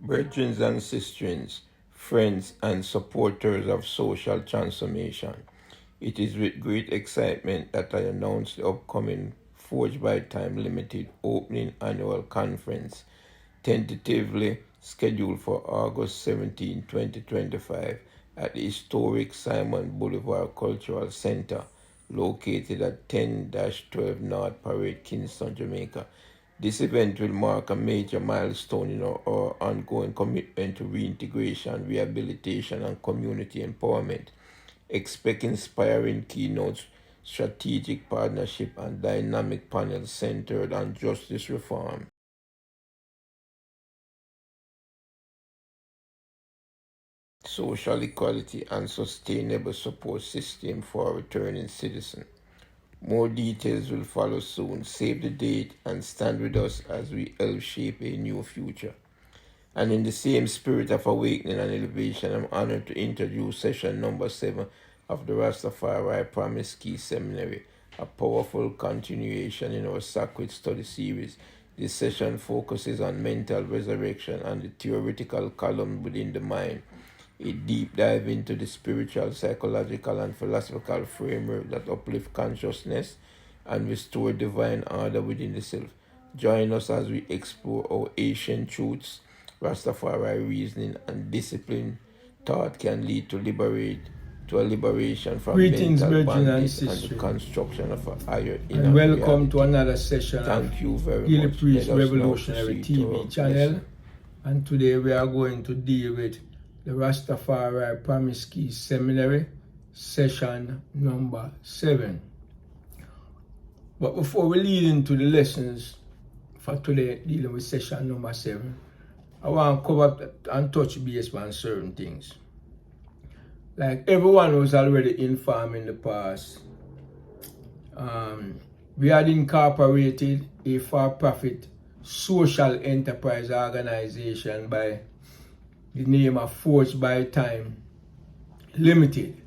Brethren and sisters, friends and supporters of social transformation, it is with great excitement that I announce the upcoming Forge by Time Limited opening annual conference, tentatively scheduled for August 17, 2025, at the historic Simon Boulevard Cultural Center, located at 10-12 North Parade, Kingston, Jamaica. This event will mark a major milestone in our ongoing commitment to reintegration, rehabilitation, and community empowerment. Expect inspiring keynotes, strategic partnership, and dynamic panels centered on justice reform, social equality, and sustainable support system for returning citizens. More details will follow soon. Save the date and stand with us as we help shape a new future. And in the same spirit of awakening and elevation, I'm honored to introduce session number 7 of the Rastafari Promise Key Seminary, a powerful continuation in our sacred study series. This session focuses on mental resurrection and the theoretical column within the mind. A deep dive into the spiritual, psychological, and philosophical framework that uplift consciousness and restore divine order within the self. Join us as we explore our ancient truths, Rastafari reasoning, and discipline thought can lead to a liberation from Greetings, mental brethren and bondage and the sisters, construction of a higher inner and welcome reality. to another session Thank you very Gillie much. Priest Let us now Revolutionary proceed to our TV channel. lesson. And today we are going to deal with the Rastafari Promise Key Seminary, session number 7. But before we lead into the lessons for today, dealing with session number 7, I want to cover and touch base on certain things. Like everyone was already informed in the past, we had incorporated a for-profit social enterprise organization by the name of Forge by Time Limited.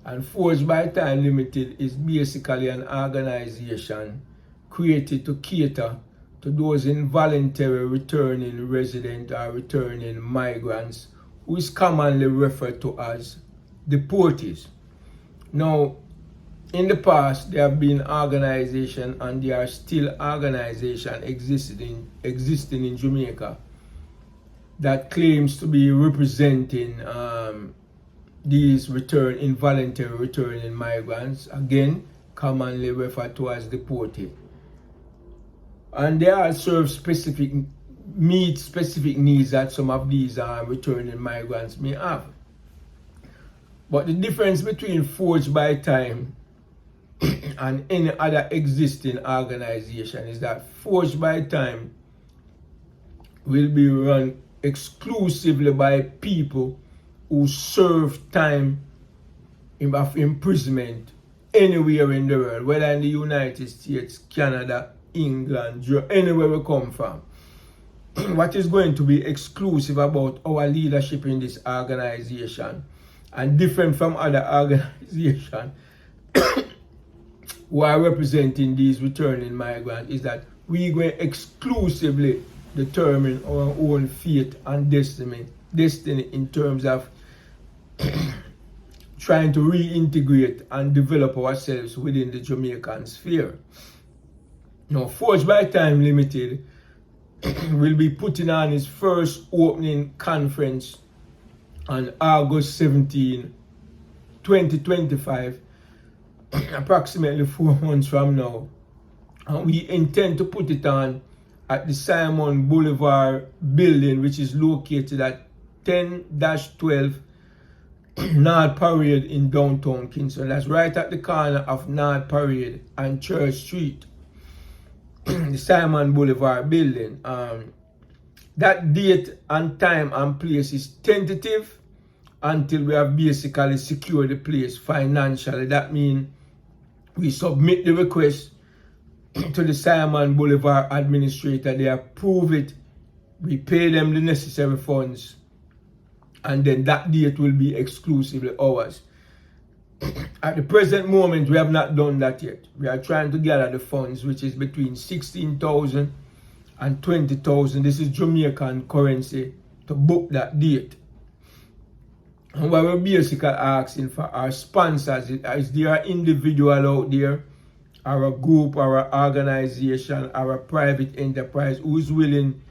And Forge by Time Limited is basically an organization created to cater to those involuntary returning resident or returning migrants who is commonly referred to as deportees. Now, in the past, there have been organizations and there are still organizations existing in Jamaica that claims to be representing these involuntary returning migrants, again commonly referred to as deported. And they all serve specific needs that some of these returning migrants may have. But the difference between Forge by Time and any other existing organization is that Forge by Time will be run exclusively by people who serve time of imprisonment anywhere in the world, whether in the United States, Canada, England, anywhere we come from. What is going to be exclusive about our leadership in this organization and different from other organizations who are representing these returning migrants is that we going to exclusively determine our own fate and destiny in terms of trying to reintegrate and develop ourselves within the Jamaican sphere. Now, Forge by Time Limited will be putting on its first opening conference on August 17, 2025, approximately 4 months from now. And we intend to put it on at the Simon Boulevard building, which is located at 10-12 North Parade in downtown Kingston. That's right at the corner of North Parade and Church Street. The Simon Boulevard building. That date and time and place is tentative until we have basically secured the place financially. That means we submit the request to the Simon Boulevard administrator, they approve it, we pay them the necessary funds, and then that date will be exclusively ours. At the present moment, we have not done that yet. We are trying to gather the funds, which is between 16,000 and 20,000. This is Jamaican currency to book that date. And what we're basically asking for our sponsors is there an individual out there, or a group, or an organization, or a private enterprise who is willing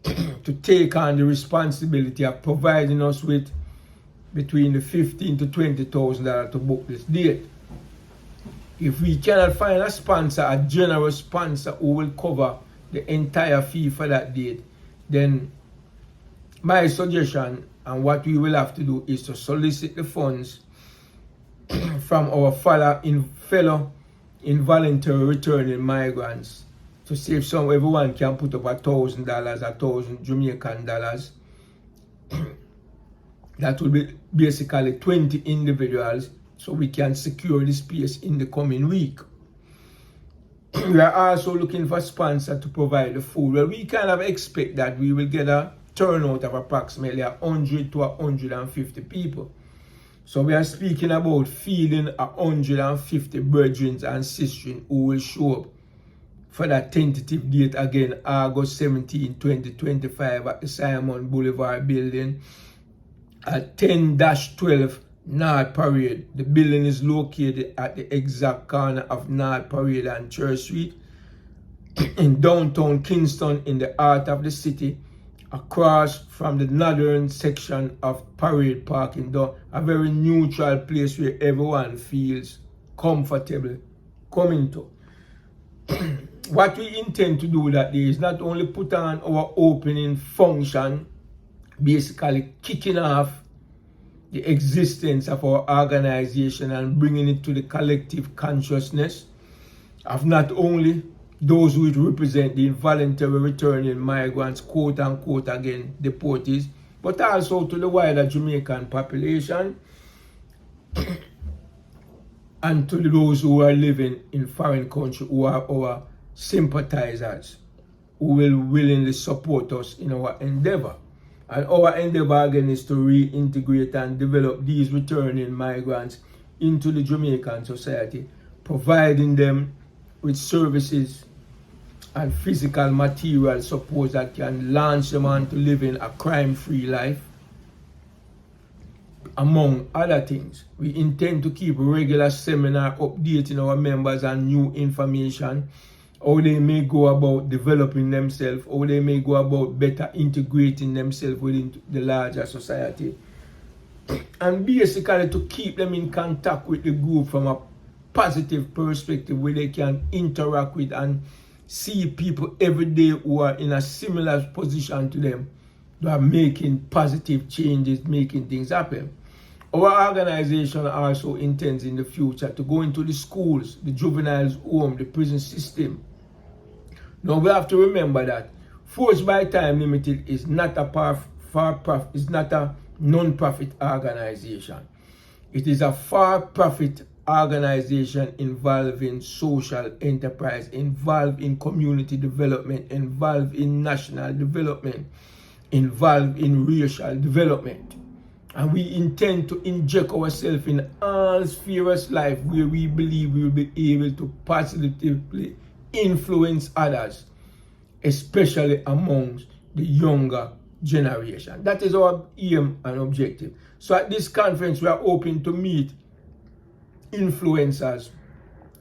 to take on the responsibility of providing us with between the $15,000 to $20,000 to book this date. If we cannot find a sponsor, a generous sponsor who will cover the entire fee for that date, then my suggestion and what we will have to do is to solicit the funds from our fellow involuntary returning migrants to see if everyone can put up $1,000, 1,000 Jamaican dollars. That will be basically 20 individuals, so we can secure the space in the coming week. We are also looking for sponsors to provide the food. Well, we kind of expect that we will get a turnout of approximately 100 to 150 people. So we are speaking about feeding 150 brethren and sisters who will show up for that tentative date again, August 17, 2025 at the Simon Boulevard building at 10-12 North Parade. The building is located at the exact corner of North Parade and Church Street in downtown Kingston, in the heart of the city, across from the northern section of Parade Parking, a very neutral place where everyone feels comfortable coming to. What we intend to do that day is not only put on our opening function, basically kicking off the existence of our organization and bringing it to the collective consciousness of not only those who represent the involuntary returning migrants, quote unquote again, deportees, but also to the wider Jamaican population and to those who are living in foreign countries, who are our sympathizers, who will willingly support us in our endeavor. And our endeavor again is to reintegrate and develop these returning migrants into the Jamaican society, providing them with services and physical material support that can launch them on to living a crime-free life. Among other things, we intend to keep regular seminar updating our members on new information, how they may go about developing themselves, how they may go about better integrating themselves within the larger society, and basically to keep them in contact with the group from a positive perspective where they can interact with and see people every day who are in a similar position to them, who are making positive changes, making things happen. Our organization also intends in the future to go into the schools, the juveniles home, the prison system. Now we have to remember that Forged by Time Limited is not a non-profit organization. It is a for-profit organization involving social enterprise, involved in community development, involved in national development, involved in racial development. And we intend to inject ourselves in all spheres of life where we believe we will be able to positively influence others, especially amongst the younger generation. That is our aim and objective. So at this conference, we are hoping to meet influencers,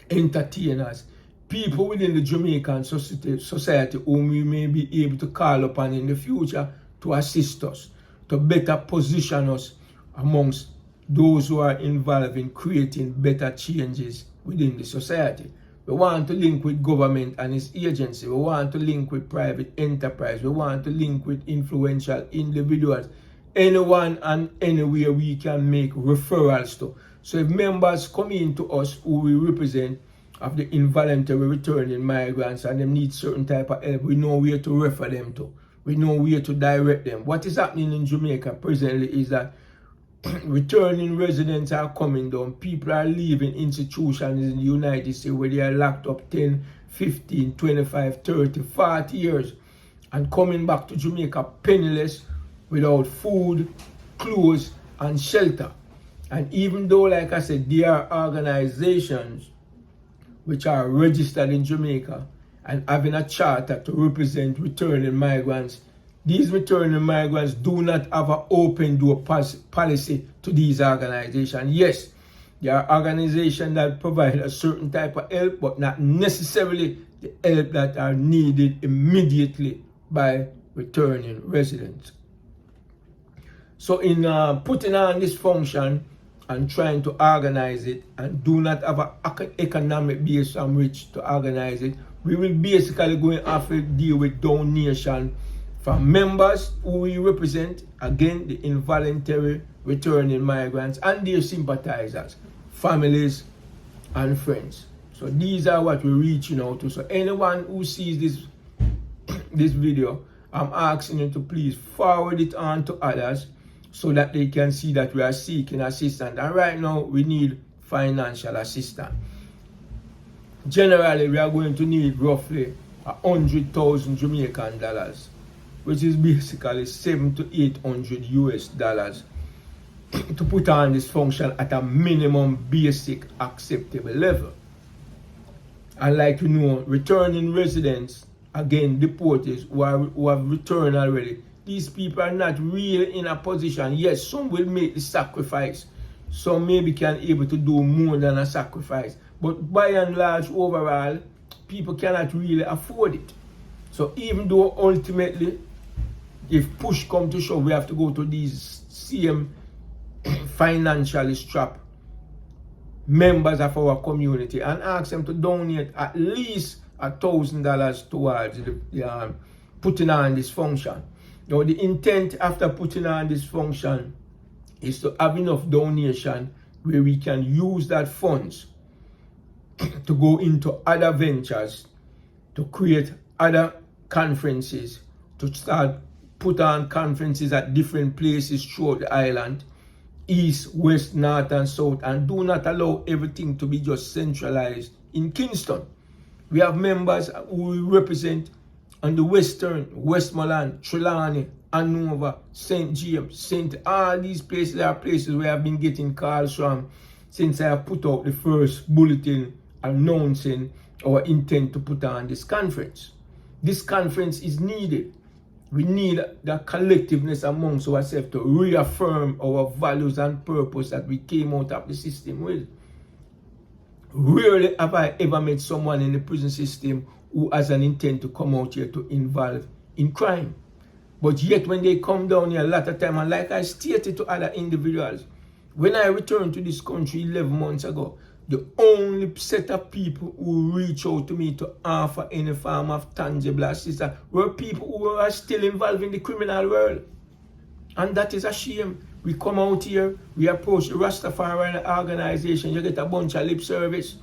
entertainers, people within the Jamaican society whom we may be able to call upon in the future to assist us, to better position us amongst those who are involved in creating better changes within the society. We want to link with government and its agency. We want to link with private enterprise. We want to link with influential individuals. Anyone and anywhere we can make referrals to. So if members come in to us who we represent of the involuntary returning migrants and they need certain type of help, we know where to refer them to. We know where to direct them. What is happening in Jamaica presently is that returning residents are coming down. People are leaving institutions in the United States where they are locked up 10, 15, 25, 30, 40 years and coming back to Jamaica penniless, without food, clothes, and shelter. And even though, like I said, there are organizations which are registered in Jamaica and having a charter to represent returning migrants These returning migrants do not have an open door policy to these organizations. Yes, there are organizations that provide a certain type of help, but not necessarily the help that are needed immediately by returning residents. So in putting on this function and trying to organize it and do not have an economic base on which to organize it, we will basically going to have to deal with donation from members who we represent, again, the involuntary returning migrants and their sympathizers, families and friends. So these are what we're reaching out to. So anyone who sees this video, I'm asking you to please forward it on to others so that they can see that we are seeking assistance. And right now, we need financial assistance. Generally, we are going to need roughly 100,000 Jamaican dollars, which is basically $700 to $800 US to put on this function at a minimum basic acceptable level. And like you know, returning residents, again, deportees who have returned already, these people are not really in a position. Yes, some will make the sacrifice. Some maybe can able to do more than a sacrifice. But by and large, overall, people cannot really afford it. So even though ultimately, if push comes to shove, we have to go to these same financially strapped members of our community and ask them to donate at least $1,000 towards the putting on this function. Now, the intent after putting on this function is to have enough donation where we can use that funds to go into other ventures, to create other conferences, to start put on conferences at different places throughout the island, east, west, north, and south, and do not allow everything to be just centralized in Kingston. We have members who we represent on the Western, Westmoreland, Trelawney, Hanover, St. James, all these places are places where I've been getting calls from since I have put out the first bulletin announcing our intent to put on this conference. This conference is needed. We need the collectiveness amongst ourselves to reaffirm our values and purpose that we came out of the system with. Rarely have I ever met someone in the prison system who has an intent to come out here to involve in crime. But yet when they come down here a lot of time, and like I stated to other individuals, when I returned to this country 11 months ago, the only set of people who reach out to me to offer any form of tangible assistance were people who are still involved in the criminal world. And that is a shame. We come out here, we approach the Rastafari organization, you get a bunch of lip service.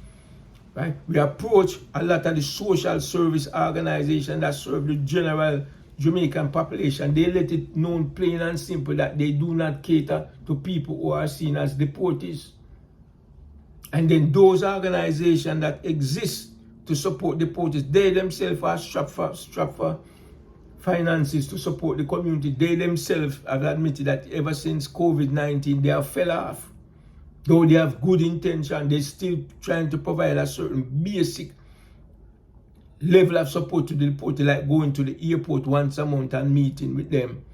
Right? We approach a lot of the social service organizations that serve the general Jamaican population. They let it known plain and simple that they do not cater to people who are seen as deportees. And then those organizations that exist to support deportees, they themselves are strapped for finances to support the community. They themselves have admitted that ever since COVID-19, they have fell off. Though they have good intention, they're still trying to provide a certain basic level of support to the deportee, like going to the airport once a month and meeting with them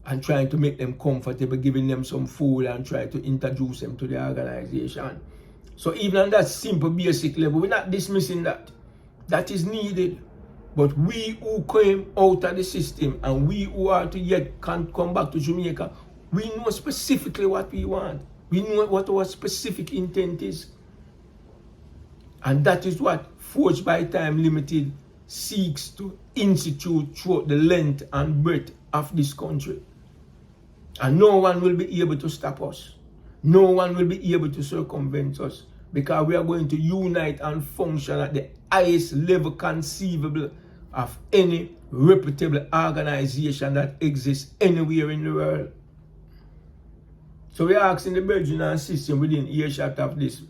and trying to make them comfortable, giving them some food and try to introduce them to the organization. So even on that simple basic level, we're not dismissing that. That is needed. But we who came out of the system and we who are to yet can't come back to Jamaica, we know specifically what we want. We know what our specific intent is. And that is what Forged by Time Limited seeks to institute throughout the length and breadth of this country. And no one will be able to stop us. No one will be able to circumvent us, because we are going to unite and function at the highest level conceivable of any reputable organization that exists anywhere in the world. So we are asking the brethren and sisters within earshot of this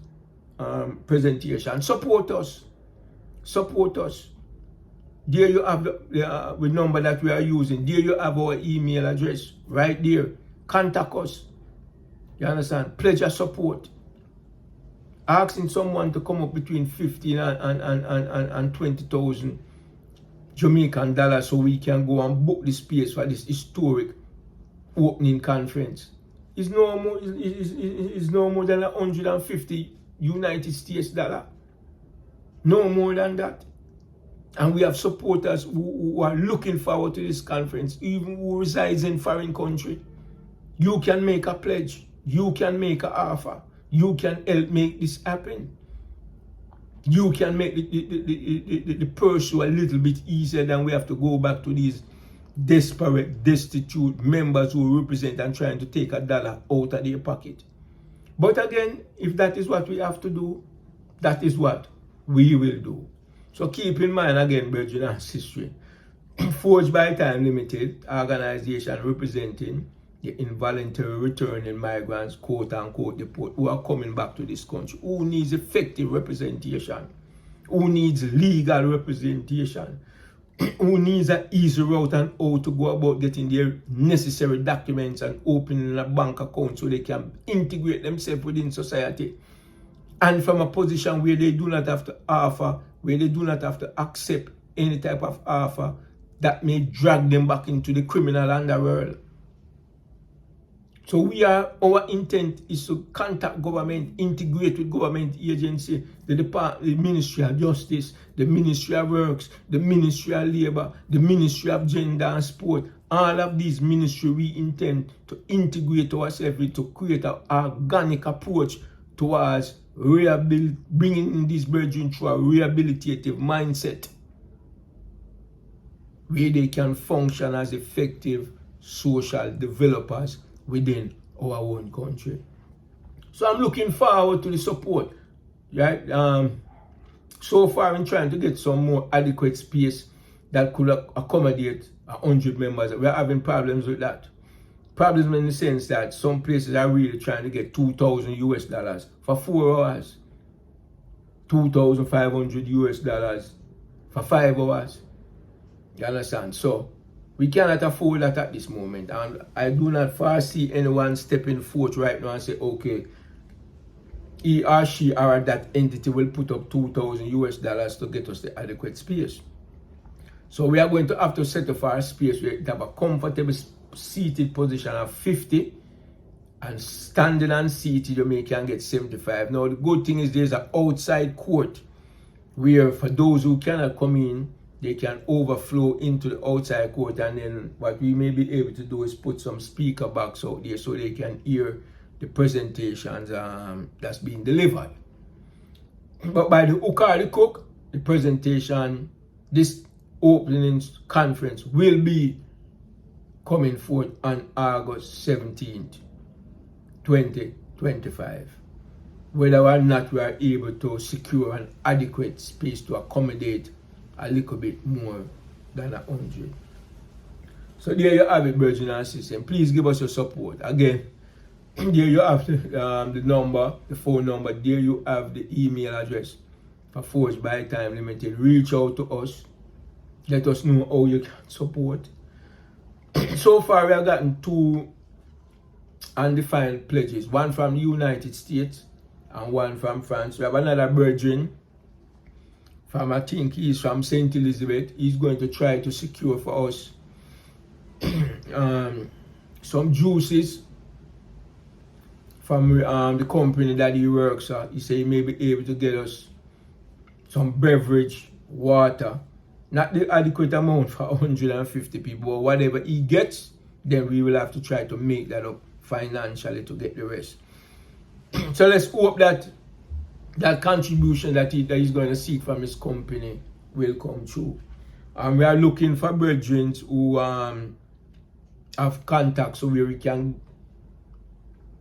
presentation, support us. Support us. There you have the number that we are using. There you have our email address. Right there. Contact us. You understand? Pledge your support. Asking someone to come up between 15 and 20,000 Jamaican dollars so we can go and book the space for this historic opening conference. It's no more than 150 United States dollar. No more than that. And we have supporters who are looking forward to this conference, even who resides in foreign country. You can make a pledge. You can make an offer. You can help make this happen. You can make the pursuit a little bit easier than we have to go back to these desperate, destitute members who represent and trying to take a dollar out of their pocket. But again, if that is what we have to do, that is what we will do. So keep in mind again, brethren and sisters, Forged by Time Limited, organization representing the involuntary returning migrants, quote unquote, deport, who are coming back to this country, who needs effective representation, who needs legal representation, who needs an easy route and how to go about getting their necessary documents and opening a bank account so they can integrate themselves within society. And from a position where they do not have to offer, where they do not have to accept any type of offer that may drag them back into the criminal underworld. So our intent is to contact government, integrate with government agency, the Ministry of Justice, the Ministry of Works, the Ministry of Labor, the Ministry of Gender and Sport. All of these ministries we intend to integrate ourselves to create an organic approach towards bringing in these brethren through a rehabilitative mindset where they can function as effective social developers within our own country. So I'm looking forward to the support. Right? So far I'm trying to get some more adequate space that could accommodate 100 members. We're having problems with that. Problems in the sense that some places are really trying to get $2,000 for 4 hours. 2,500 US for 5 hours. You understand? So we cannot afford that at this moment, and I do not foresee anyone stepping forth right now and say, okay, he or she or that entity will put up $2,000 to get us the adequate space. So we are going to have to set up our space where we have a comfortable seated position of 50, and standing and seated you can get 75. Now the good thing is there's an outside court where for those who cannot come in, they can overflow into the outside court, and then what we may be able to do is put some speaker box out there so they can hear the presentations that's being delivered. But by the hook or the crook, the presentation, this opening conference will be coming forth on August 17th, 2025. Whether or not we are able to secure an adequate space to accommodate a little bit more than 100. So there you have it, brethren and sisters. Please give us your support. Again, there you have the number, the phone number. There you have the email address for Forged by Time Limited. Reach out to us. Let us know how you can support. So far, we have gotten 2 undefined pledges. One from the United States and one from France. We have another brethren from, I think he's from St. Elizabeth. He's going to try to secure for us some juices from the company that he works at. He said he may be able to get us some beverage, water, not the adequate amount for 150 people, but whatever he gets, then we will have to try to make that up financially to get the rest. So let's hope that that contribution that he's going to seek from his company will come true. And we are looking for brethren who have contacts so where we can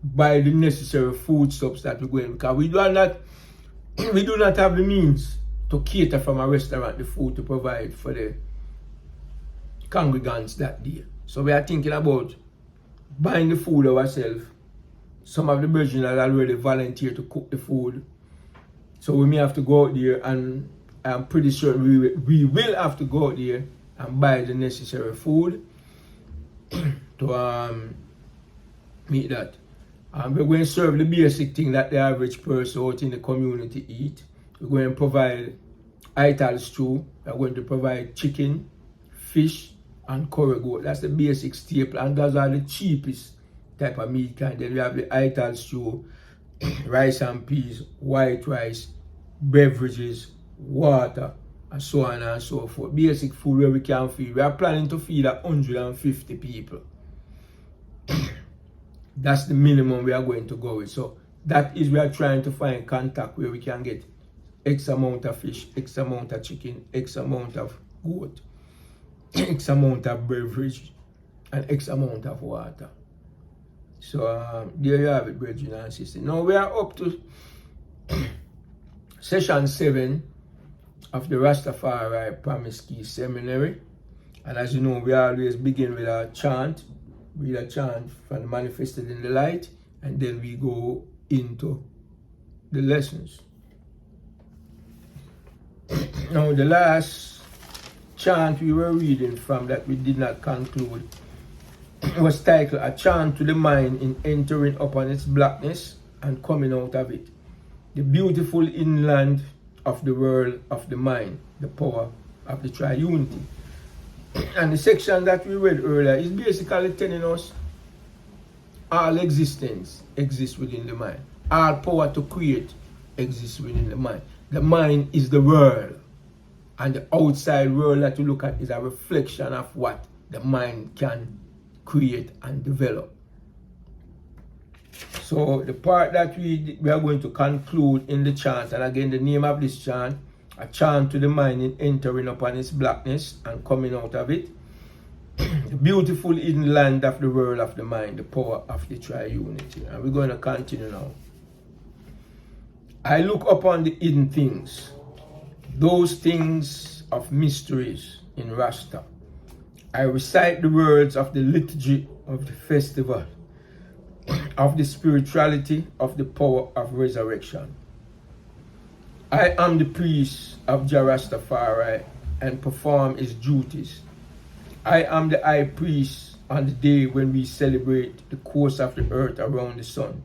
buy the necessary foodstuffs that we're going, because we do not have the means to cater from a restaurant the food to provide for the congregants that day. So we are thinking about buying the food ourselves. Some of the brethren have already volunteered to cook the food. So we may have to go out there, and I'm pretty sure we will have to go out there and buy the necessary food to meet that. We're going to serve the basic thing that the average person out in the community eat. We're going to provide ital stew. We are going to provide chicken, fish, and curry goat. That's the basic staple, and those are the cheapest type of meat kind. Then we have the ital stew, rice and peas, white rice, beverages, water, and so on and so forth. Basic food where we can feed. We are planning to feed 150 people. That's the minimum we are going to go with. So that is, we are trying to find contact where we can get X amount of fish, X amount of chicken, X amount of goat, X amount of beverage, and X amount of water. So there you have it, brethren and sisters. Now we are up to session 7 of the Rastafari Promise Key Seminary. And as you know, we always begin with a chant. Read a chant from Manifested in the Light, and then we go into the lessons. Now the last chant we were reading from that we did not conclude was titled A Chant to the Mind in Entering Upon Its Blackness and Coming Out of It. The beautiful inland of the world of the mind, the power of the triunity. And the section that we read earlier is basically telling us all existence exists within the mind. All power to create exists within the mind. The mind is the world. And the outside world that you look at is a reflection of what the mind can create and develop. So the part that we are going to conclude in the chant, and again the name of this chant, a chant to the mind in entering upon its blackness and coming out of it. The beautiful hidden land of the world of the mind, the power of the triunity. And we're going to continue now. I look upon the hidden things, those things of mysteries in Rasta. I recite the words of the liturgy of the festival, of the spirituality of the power of resurrection. I am the priest of Jah Rastafari and perform his duties. I am the high priest on the day when we celebrate the course of the earth around the sun.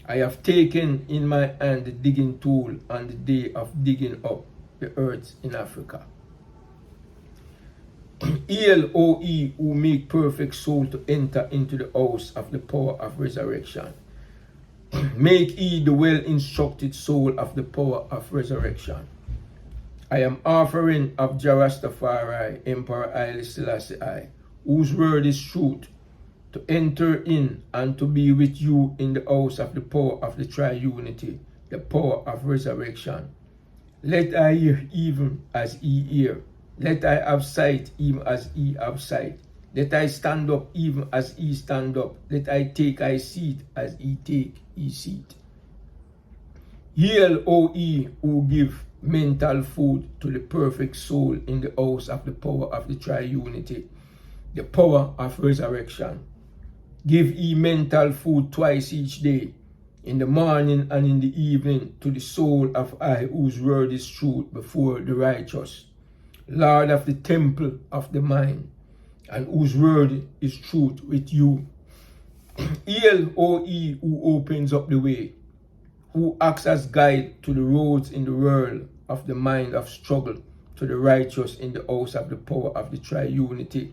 I have taken in my hand the digging tool on the day of digging up the earth in Africa. Hail, O ye who make perfect soul to enter into the house of the power of resurrection. Make ye the well-instructed soul of the power of resurrection. I am offering of Jah Rastafari, Emperor Haile Selassie I, whose word is truth, to enter in and to be with you in the house of the power of the triunity, the power of resurrection. Let I hear even as ye hear. Let I have sight even as ye have sight. Let I stand up even as ye stand up. Let I take I seat as ye take ye seat. Hail, O ye who give mental food to the perfect soul in the house of the power of the triunity, the power of resurrection. Give ye mental food twice each day, in the morning and in the evening, to the soul of I whose word is truth before the righteous, Lord of the temple of the mind, and whose word is truth with you. Hail, O ye who opens up the way, who acts as guide to the roads in the world of the mind of struggle, to the righteous in the house of the power of the triunity,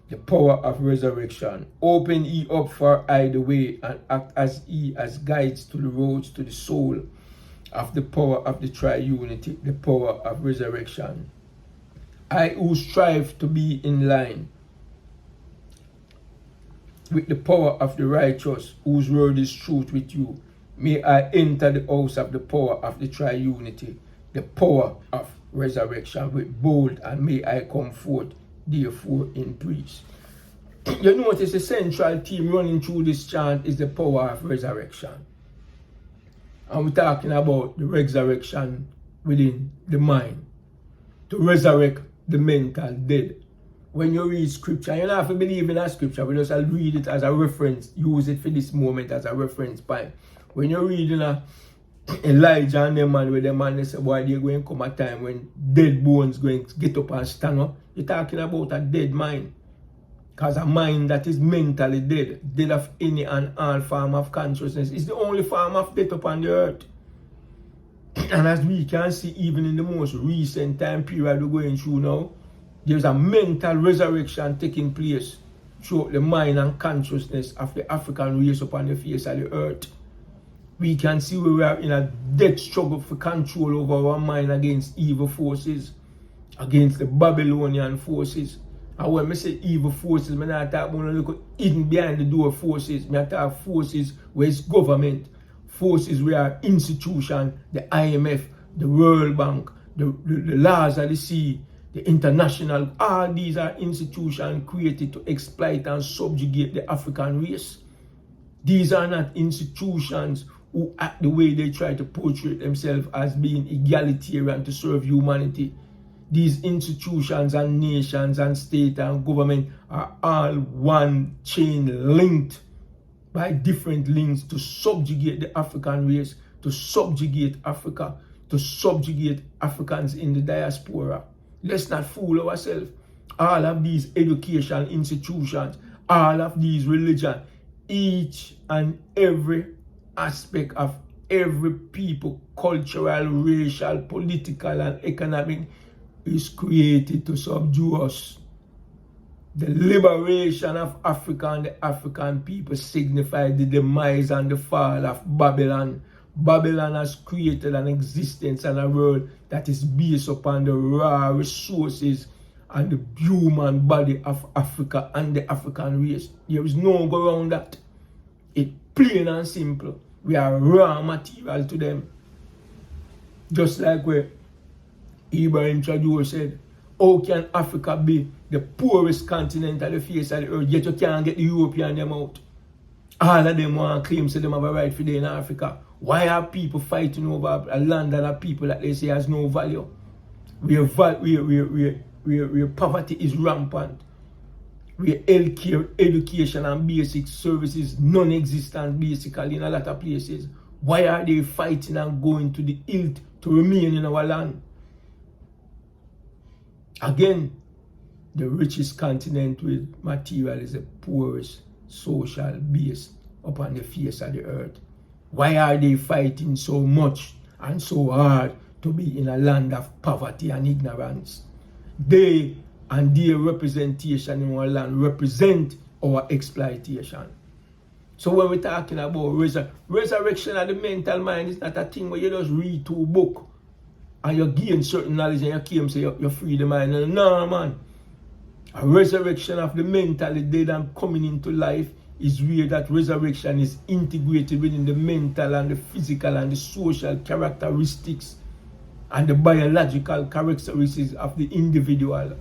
the power of resurrection. Open ye up for I the way, and act as ye as guides to the roads to the soul of the power of the triunity, the power of resurrection. I who strive to be in line with the power of the righteous, whose word is truth with you, may I enter the house of the power of the triunity, the power of resurrection with bold, and may I come forth therefore in peace. You notice the central theme running through this chant is the power of resurrection. And we're talking about the resurrection within the mind, to resurrect the mental dead. When you read scripture, you don't have to believe in that scripture, but just read it as a reference, use it for this moment as a reference point. When you're reading Elijah and them man, with them man, they say, boy, there's going to come a time when dead bones going to get up and stand up. You're talking about a dead mind. Because a mind that is mentally dead, dead of any and all form of consciousness, is the only form of death upon the earth. And as we can see, even in the most recent time period we're going through now, there's a mental resurrection taking place through the mind and consciousness of the African race upon the face of the earth. We can see where we are in a death struggle for control over our mind against evil forces, against the Babylonian forces. And when I say evil forces, I'm not talking about look hidden behind the door forces. I'm talking forces where it's government, forces where institutions, the IMF, the World Bank, the laws of the sea, the international, all these are institutions created to exploit and subjugate the African race. These are not institutions who act the way they try to portray themselves as being egalitarian to serve humanity. These institutions and nations and state and government are all one chain linked by different links to subjugate the African race, to subjugate Africa, to subjugate Africans in the diaspora. Let's not fool ourselves. All of these education institutions, all of these religions, each and every aspect of every people, cultural, racial, political, and economic, is created to subdue us. The liberation of Africa and the African people signified the demise and the fall of Babylon. Babylon has created an existence and a world that is based upon the raw resources and the human body of Africa and the African race. There is no go around that. It's plain and simple. We are raw material to them. Just like where Ibrahim Traore said, how can Africa be the poorest continent on the face of the earth, yet you can't get the European them out? All of them want to claim say them have a right for day in Africa. Why are people fighting over a land and a people that they say has no value? Where poverty is rampant. Where healthcare, education and basic services non-existent basically in a lot of places. Why are they fighting and going to the hilt to remain in our land? Again, the richest continent with material is the poorest social base upon the face of the earth. Why are they fighting so much and so hard to be in a land of poverty and ignorance? They and their representation in our land represent our exploitation. So when we're talking about resurrection of the mental mind, it's not a thing where you just read 2 books and you gain certain knowledge and you claim say you free the mind. No, man. A resurrection of the mentally dead and coming into life is where that resurrection is integrated within the mental and the physical and the social characteristics and the biological characteristics of the individual.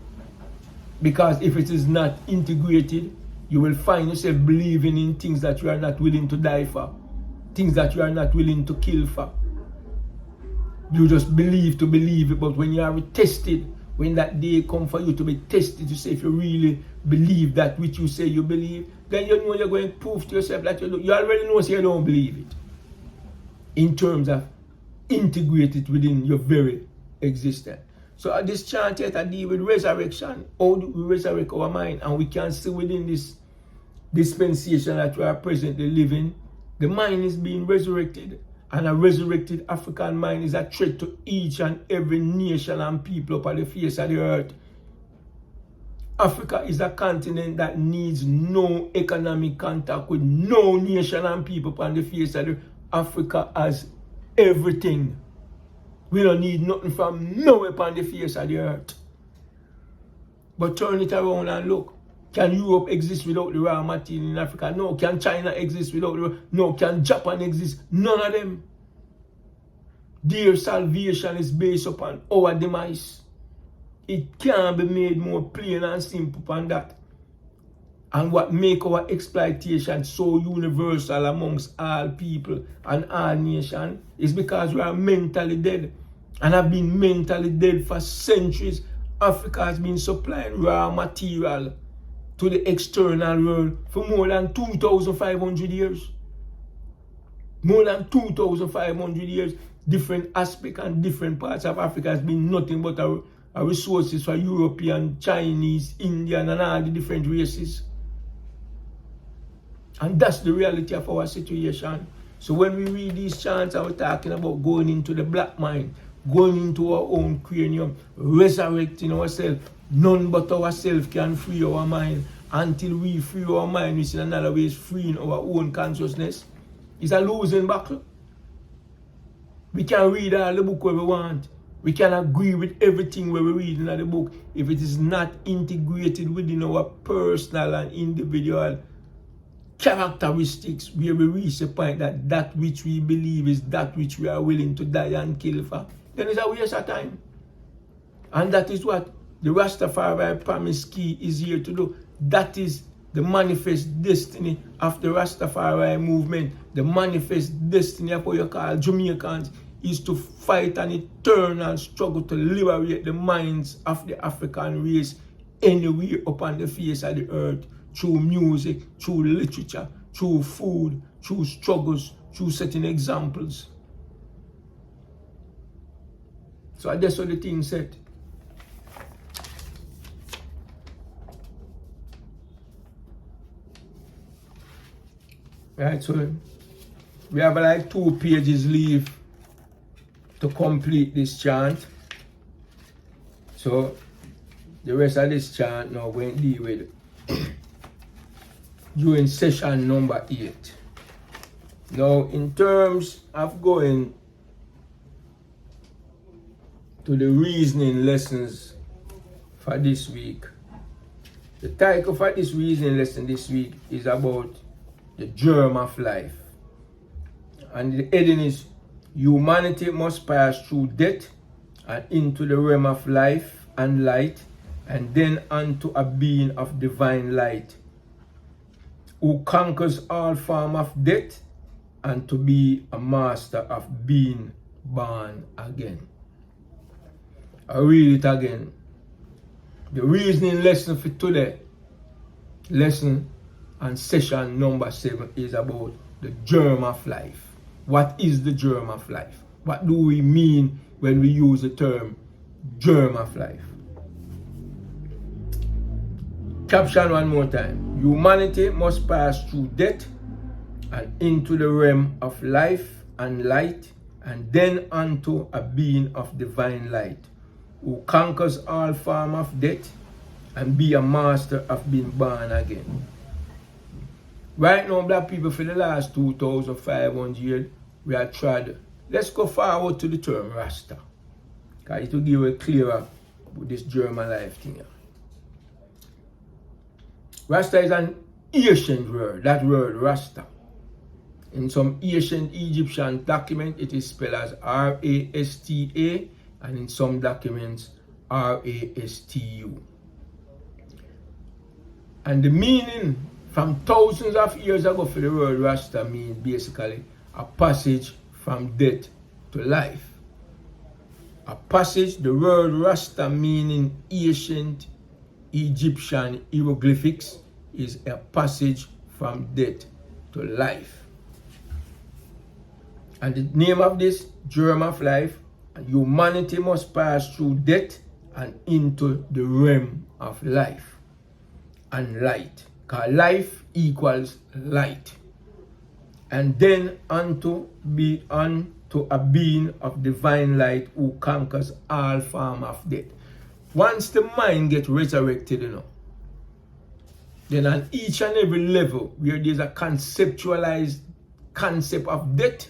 Because if it is not integrated, you will find yourself believing in things that you are not willing to die for, things that you are not willing to kill for. You just believe to believe it, but when you are tested, when that day comes for you to be tested to say if you really believe that which you say you believe, then you know you're going to prove to yourself that you do. You already know so you don't believe it. In terms of integrated within your very existence. So at this chant yet I deal with resurrection. How do we resurrect our mind? And we can see within this dispensation that we are presently living, the mind is being resurrected. And a resurrected African mind is a threat to each and every nation and people upon the face of the earth. Africa is a continent that needs no economic contact with no nation and people upon the face of the earth. Africa has everything. We don't need nothing from nowhere upon the face of the earth. But turn it around and look. Can Europe exist without the raw material in Africa? No. Can China exist without the... No. Can Japan exist? None of them. Their salvation is based upon our demise. It can't be made more plain and simple upon that. And what make our exploitation so universal amongst all people and all nations is because we are mentally dead. And have been mentally dead for centuries. Africa has been supplying raw material to the external world for more than 2,500 years. More than 2,500 years. Different aspects and different parts of Africa has been nothing but a resources for European, Chinese, Indian, and all the different races. And that's the reality of our situation. So when we read these chants, we're talking about going into the black mind, going into our own cranium, resurrecting ourselves. None but ourselves can free our mind. Until we free our mind, we see another way is freeing our own consciousness. It's a losing battle. We can read all the book where we want. We can agree with everything where we read in the book. If it is not integrated within our personal and individual characteristics, where we reach the point that that which we believe is that which we are willing to die and kill for, then it's a waste of time. And that is what the Rastafari promise key is here to do. That is the manifest destiny of the Rastafari movement. The manifest destiny of what you call Jamaicans is to fight an eternal struggle to liberate the minds of the African race anywhere upon the face of the earth, through music, through literature, through food, through struggles, through setting examples. So that's what the thing said. Right, so we have like 2 pages left to complete this chant. So the rest of this chant now we're going to deal with during session number 8. Now in terms of going to the reasoning lessons for this week, the title for this reasoning lesson this week is about the germ of life. And the heading is, humanity must pass through death and into the realm of life and light, and then unto a being of divine light, who conquers all form of death, and to be a master of being born again. I read it again. The reasoning lesson for today, lesson and session number 7, is about the germ of life. What is the germ of life? What do we mean when we use the term germ of life? Caption one more time. Humanity must pass through death and into the realm of life and light, and then unto a being of divine light, who conquers all form of death and be a master of being born again. Right now, black people, for the last 2,500 years, we are tried. Let's go forward to the term Rasta, because it will give you a clearer with this German life thing. Rasta is an ancient word, that word Rasta. In some ancient Egyptian document, it is spelled as R-A-S-T-A, and in some documents, R-A-S-T-U. And the meaning from thousands of years ago for the word Rasta means basically a passage from death to life. A passage, the word Rasta meaning ancient Egyptian hieroglyphics, is a passage from death to life. And the name of this germ of life, humanity must pass through death and into the realm of life and light. Because life equals light. And then unto a being of divine light who conquers all form of death. Once the mind gets resurrected, then on each and every level where there's a conceptualized concept of death,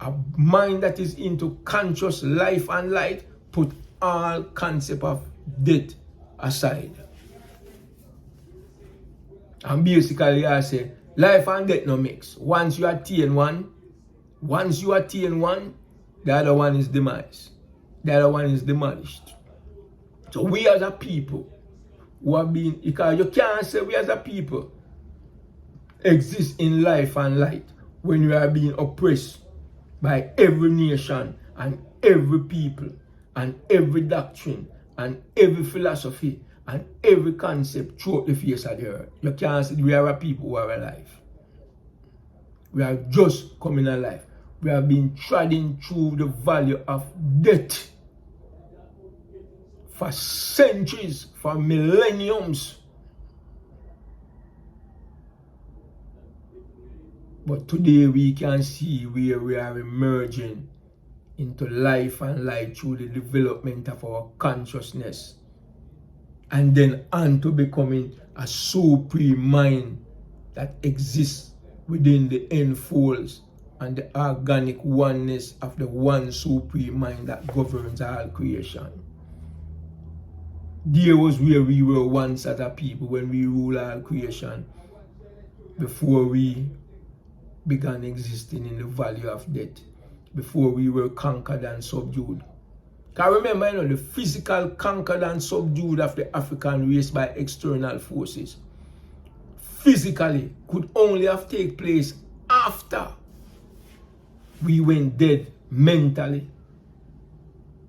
a mind that is into conscious life and light put all concept of death aside. And basically I say, life and death no mix. Once you attain one, the other one is demise. The other one is demolished. So we as a people who have been, because you can't say we as a people exist in life and light when we are being oppressed by every nation and every people and every doctrine and every philosophy and every concept throughout the face of the earth. You can't say we are a people who are alive. We are just coming alive. We have been treading through the valley of death for centuries, for millenniums. But today we can see where we are emerging into life and light through the development of our consciousness, and then on to becoming a supreme mind that exists within the enfolds and the organic oneness of the one supreme mind that governs all creation. There was where we were once as a people when we ruled all creation, before we began existing in the valley of death, before we were conquered and subdued. Because remember, you know, the physical conquered and subdued of the African race by external forces physically could only have taken place after we went dead mentally.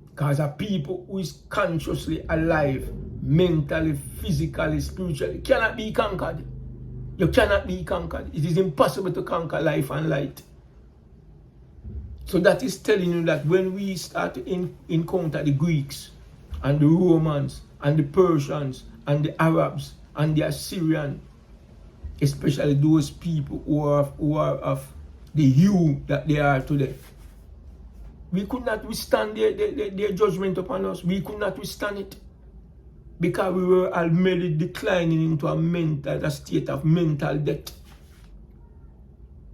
Because a people who is consciously alive, mentally, physically, spiritually, cannot be conquered. You cannot be conquered. It is impossible to conquer life and light. So that is telling you that when we start to encounter the Greeks and the Romans and the Persians and the Arabs and the Assyrians, especially those people who are of the hue that they are today, we could not withstand their judgment upon us. We could not withstand it, because we were already declining into a state of mental death.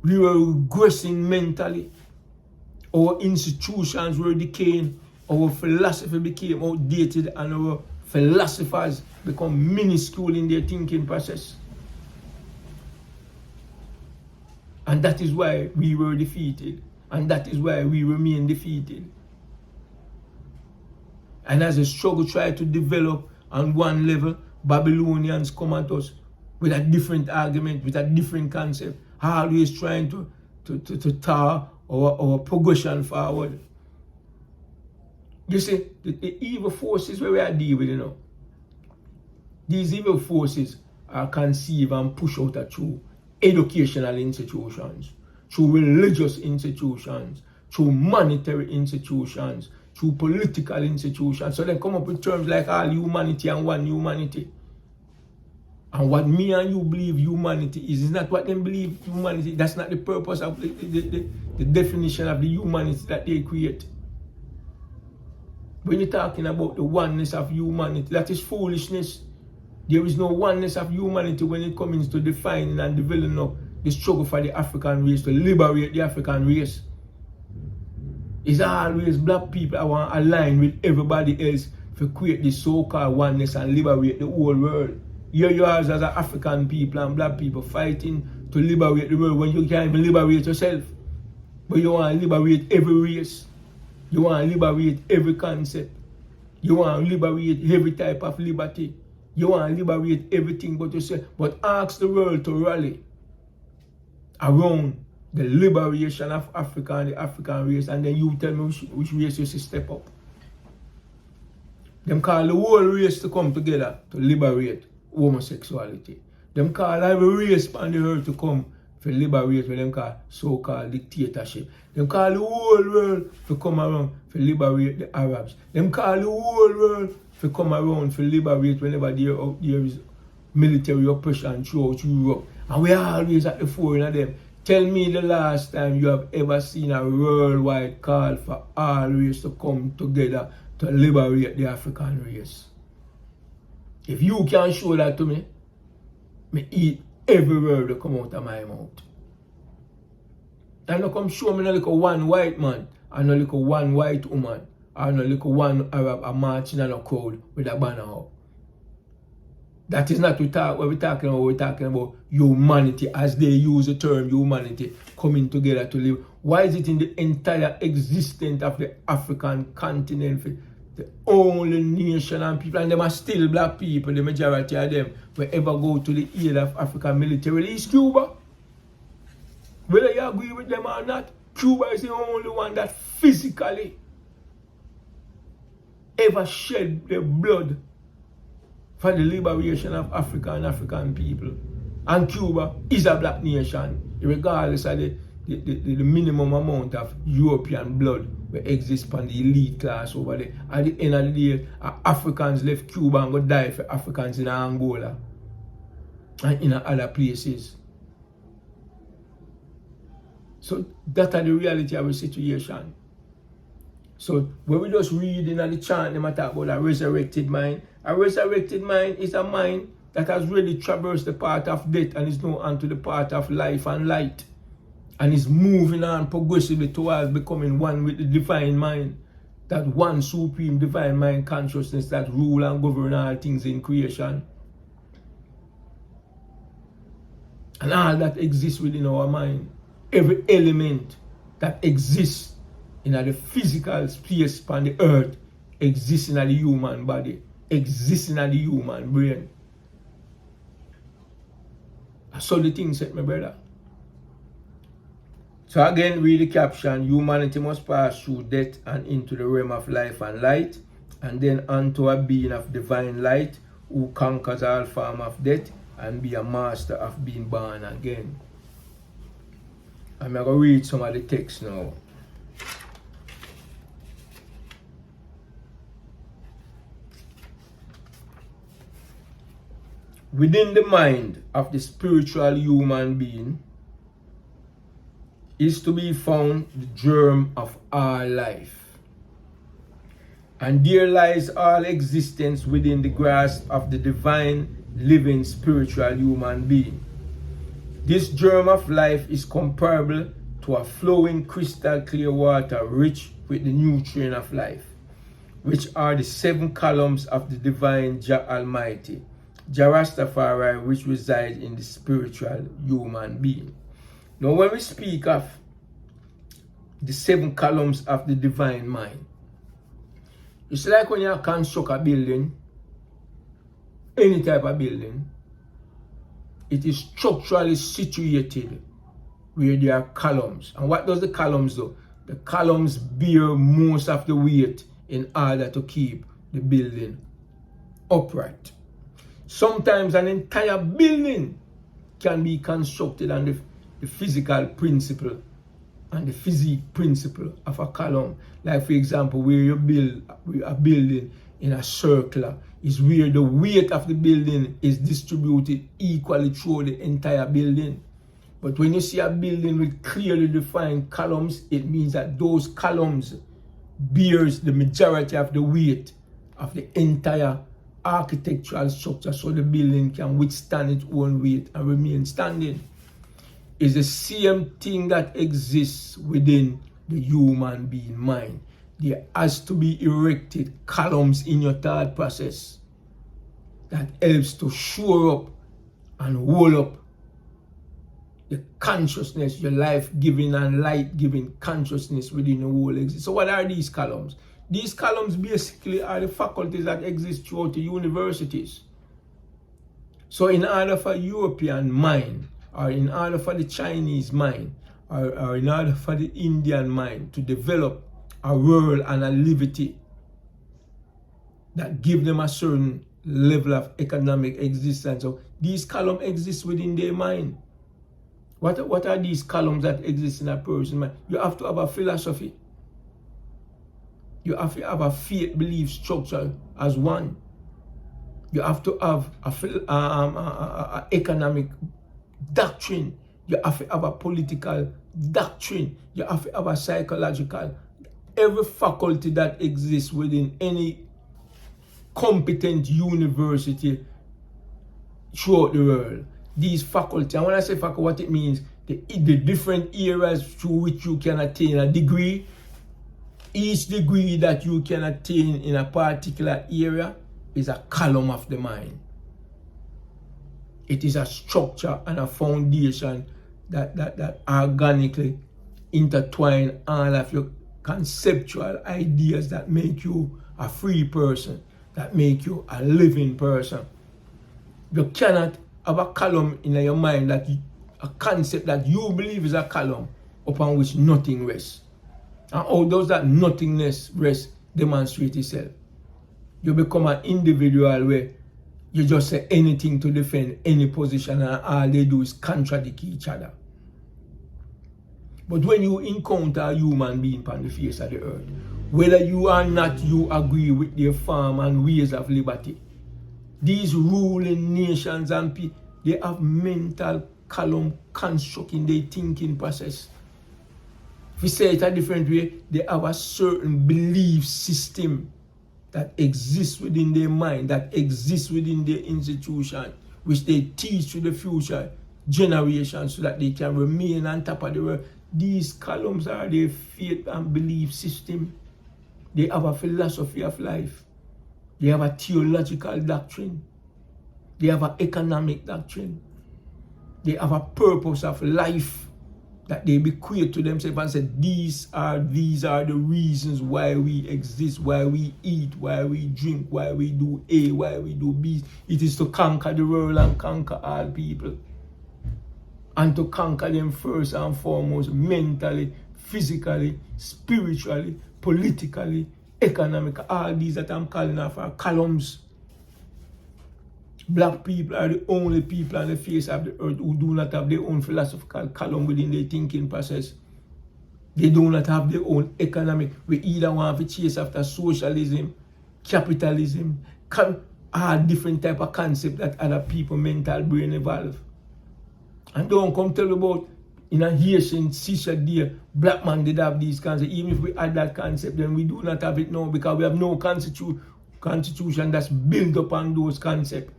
We were regressing mentally. Our institutions were decaying, our philosophy became outdated, and our philosophers become minuscule in their thinking process. And that is why we were defeated, and that is why we remain defeated. And as the struggle tried to develop on one level, Babylonians come at us with a different argument, with a different concept, always trying to tar our progression forward. You see, the evil forces where we are dealing with, you know, these evil forces are conceived and pushed out through educational institutions, through religious institutions, through monetary institutions, through political institutions. So they come up with terms like all humanity and one humanity. And what me and you believe humanity is not what they believe humanity. That's not the purpose of the definition of the humanity that they create. When you're talking about the oneness of humanity, that is foolishness. There is no oneness of humanity when it comes to defining and developing the struggle for the African race, to liberate the African race. It's always black people that want to align with everybody else to create this so-called oneness and liberate the whole world. Here you are as an African people and black people fighting to liberate the world when you can't even liberate yourself. But you want to liberate every race. You want to liberate every concept. You want to liberate every type of liberty. You want to liberate everything but yourself. But ask the world to rally around the liberation of Africa and the African race, and then you tell me which race you should step up. Them call the whole race to come together to liberate homosexuality. Them call every race on the earth to come to liberate what them call so-called dictatorship. Them call the whole world to come around to liberate the Arabs. Them call the whole world to come around to liberate whenever there is military oppression throughout Europe. And we are always at the fore of them. Tell me the last time you have ever seen a worldwide call for all races to come together to liberate the African race. If you can show that to me, me eat every word that come out of my mouth. And not come show me no little one white man, and no little one white woman, or no little one Arab a marching in a crowd with a banner up. That is not what we're talking about. We're talking about humanity, as they use the term humanity, coming together to live. Why is it in the entire existence of the African continent, the only nation and people, and them are still black people, the majority of them, will ever go to the aid of African military, is Cuba? Whether you agree with them or not, Cuba is the only one that physically ever shed their blood for the liberation of Africa and African people. And Cuba is a black nation, regardless of the minimum amount of European blood that exists on the elite class over there. At the end of the day, Africans left Cuba and go die for Africans in Angola and in other places. So that are the reality of the situation. So when we just read in the chant, they talk about a resurrected mind. A resurrected mind is a mind that has really traversed the path of death and is now onto the path of life and light. And is moving on progressively towards becoming one with the divine mind. That one supreme divine mind consciousness that rule and govern all things in creation. And all that exists within our mind. Every element that exists in the physical space upon the earth exists in the human body, exists in the human brain. I saw the thing said, my brother. So again, read the caption: humanity must pass through death and into the realm of life and light, and then unto a being of divine light who conquers all form of death and be a master of being born again. I'm going to read some of the text now. Within the mind of the spiritual human being is to be found the germ of all life. And there lies all existence within the grasp of the divine, living, spiritual human being. This germ of life is comparable to a flowing crystal clear water rich with the nutrient of life, which are the 7 columns of the divine Jah Almighty, Jah Rastafari, which resides in the spiritual human being. Now when we speak of the 7 columns of the divine mind, it's like when you construct a building, any type of building, it is structurally situated where there are columns. And what does the columns do? The columns bear most of the weight in order to keep the building upright. Sometimes an entire building can be constructed on the physical principle and the physique principle of a column. Like for example, where you build a building in a circle is where the weight of the building is distributed equally through the entire building. But when you see a building with clearly defined columns, it means that those columns bears the majority of the weight of the entire architectural structure, so the building can withstand its own weight and remain standing. Is the same thing that exists within the human being mind. There has to be erected columns in your thought process that helps to shore up and hold up the consciousness, your life-giving and light-giving consciousness within the whole existence. So what are these columns? These columns basically are the faculties that exist throughout the universities. So in order for European mind, or in order for the Chinese mind, or in order for the Indian mind to develop a world and a liberty that give them a certain level of economic existence, so these columns exist within their mind. What are these columns that exist in a person's mind? You have to have a philosophy. You have to have a faith belief structure as one. You have to have a economic doctrine. You have to have a political doctrine. You have to have a psychological. Every faculty that exists within any competent university throughout the world, these faculty, and when I say faculty, what it means, the different areas through which you can attain a degree, each degree that you can attain in a particular area is a column of the mind. It is a structure and a foundation that organically intertwine all of your conceptual ideas that make you a free person, that make you a living person. You cannot have a column in your mind, a concept that you believe is a column upon which nothing rests. And how does that nothingness rest demonstrate itself? You become an individual where you just say anything to defend any position and all they do is contradict each other. But when you encounter a human being upon the face of the earth, whether you or not you agree with their form and ways of liberty, these ruling nations and people, they have mental column construct in their thinking process. If we say it a different way, they have a certain belief system that exists within their mind, that exists within their institution, which they teach to the future generations so that they can remain on top of the world. These columns are their faith and belief system. They have a philosophy of life. They have a theological doctrine. They have an economic doctrine. They have a purpose of life that they bequeath to themselves and say, these are the reasons why we exist, why we eat, why we drink, why we do A, why we do B. It is to conquer the world and conquer all people. And to conquer them first and foremost, mentally, physically, spiritually, politically, economically. All these that I'm calling off are columns. Black people are the only people on the face of the earth who do not have their own philosophical column within their thinking process. They do not have their own economic. We either want to chase after socialism, capitalism, all different type of concept that other people mental brain evolve. And don't come tell about in a Haitian Sisha day, black man did have these concepts. Even if we had that concept, then we do not have it now because we have no constitution that's built upon those concepts,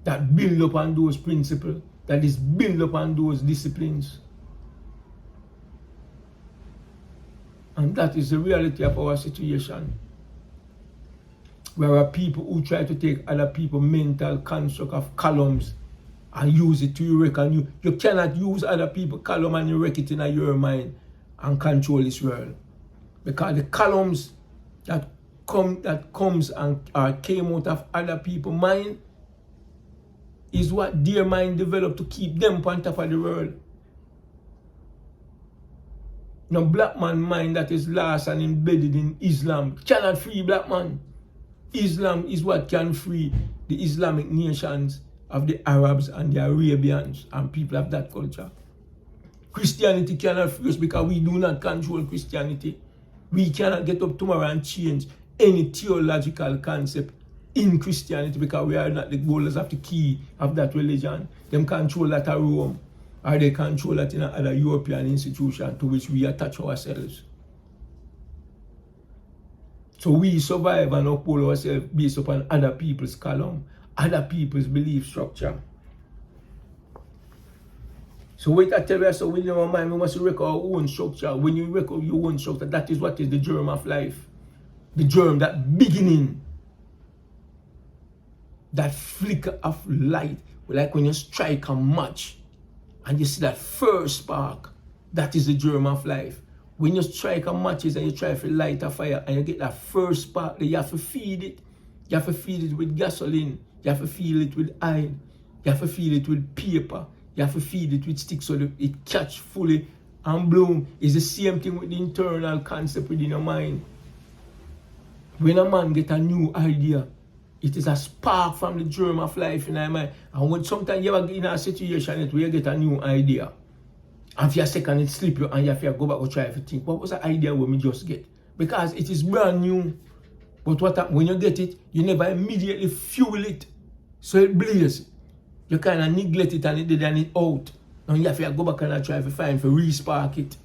that build upon those principles, that is built upon those disciplines. And that is the reality of our situation. There are people who try to take other people's mental construct of columns and use it to erect. And you cannot use other people's column and erect it in your mind and control this world. Because the columns that comes and came out of other people's mind is what their mind developed to keep them on top of the world. No black man mind that is lost and embedded in Islam cannot free black man. Islam is what can free the Islamic nations of the Arabs and the Arabians and people of that culture. Christianity cannot free us because we do not control Christianity. We cannot get up tomorrow and change any theological concept in Christianity because we are not the holders of the key of that religion. Them control that at Rome, or they control that in other European institution to which we attach ourselves. So we survive and uphold ourselves based upon other people's column, other people's belief structure. So wait I tell you, so we never mind, we must record our own structure. When you record your own structure, that is what is the germ of life. The germ, that beginning, that flicker of light, like when you strike a match and you see that first spark, that is the germ of life. When you strike a matches and you try to light a fire and you get that first spark, you have to feed it. You have to feed it with gasoline. You have to feed it with iron. You have to feed it with paper. You have to feed it with sticks so that it catch fully and bloom. It's the same thing with the internal concept within your mind. When a man get a new idea, it is a spark from the germ of life in our mind. And when sometimes you ever get in a situation where you get a new idea, and for a second it slip you and you have to go back and try to think, what was the idea we just get? Because it is brand new. But when you get it, you never immediately fuel it. So it blazes. You kind of neglect it and it out. Now you have to go back and try to find to re-spark it.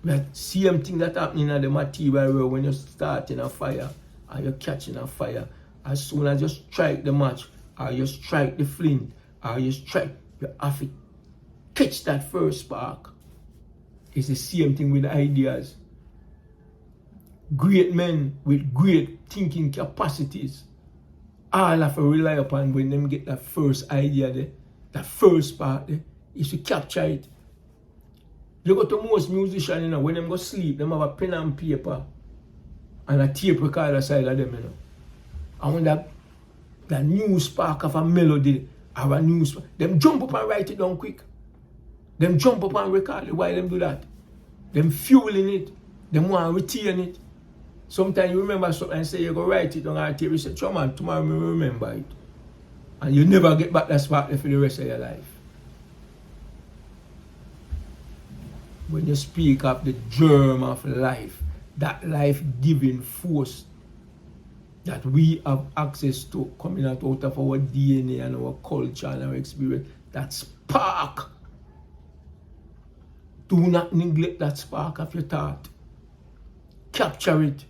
That same thing that happening in the material world when you start in a fire and you're catching a fire. As soon as you strike the match or you strike the flint or you have to catch that first spark. It's the same thing with ideas. Great men with great thinking capacities all have to rely upon when them get that first idea there, that first spark there, is to capture it. You go to most musicians, you know, when them go sleep, them have a pen and paper and a tape recorder side of them, you know. And when that new spark of a melody or a new spark, them jump up and write it down quick. Them jump up and record it. Why them do that? Them fueling it. Them want to retain it. Sometimes you remember something and say you go write it on our tape. You say, man, tomorrow you remember it. And you never get back that spark for the rest of your life. When you speak of the germ of life, that life-giving force that we have access to coming out of our DNA and our culture and our experience, that spark Do not neglect that spark of your thought. Capture it.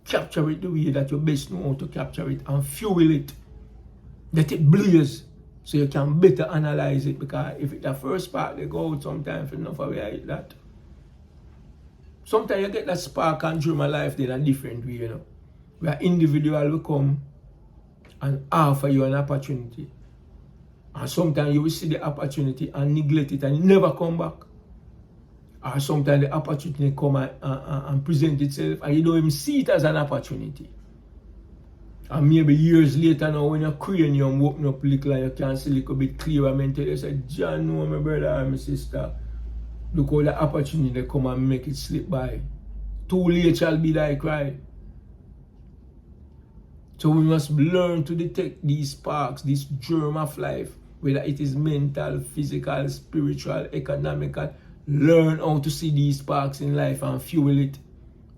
Capture it the way that you best know how to capture it and fuel it. Let it blaze so you can better analyze it, because if it's the first spark they go out sometimes enough of it that. Sometimes you get that spark and dream of life in a different way, you know. Where individual will come and offer you an opportunity. And sometimes you will see the opportunity and neglect it and it never come back. Or sometimes the opportunity come and present itself and you don't even see it as an opportunity. And maybe years later now when your cranium open up a little and you can see a little bit clearer mentally, you say, John, no, my brother or my sister, look how the opportunity they come and make it slip by. Too late shall be thy cry. So we must learn to detect these sparks, this germ of life, whether it is mental, physical, spiritual, economical. Learn how to see these sparks in life and fuel it.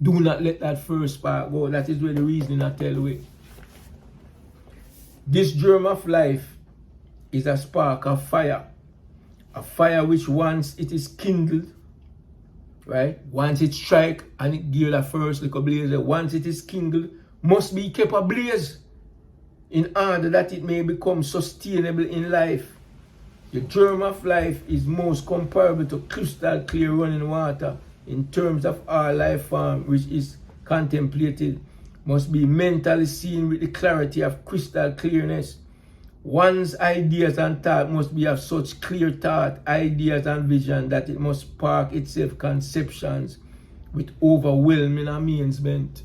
Do not let that first spark go. That is where the reasoning I tell you. This germ of life is a spark of fire. A fire which once it is kindled, right? Once it strike and it gives a first little blaze, once it is kindled, must be kept ablaze in order that it may become sustainable in life. The germ of life is most comparable to crystal clear running water in terms of our life form, which is contemplated, must be mentally seen with the clarity of crystal clearness. One's ideas and thought must be of such clear thought, ideas and vision that it must spark itself conceptions with overwhelming amazement.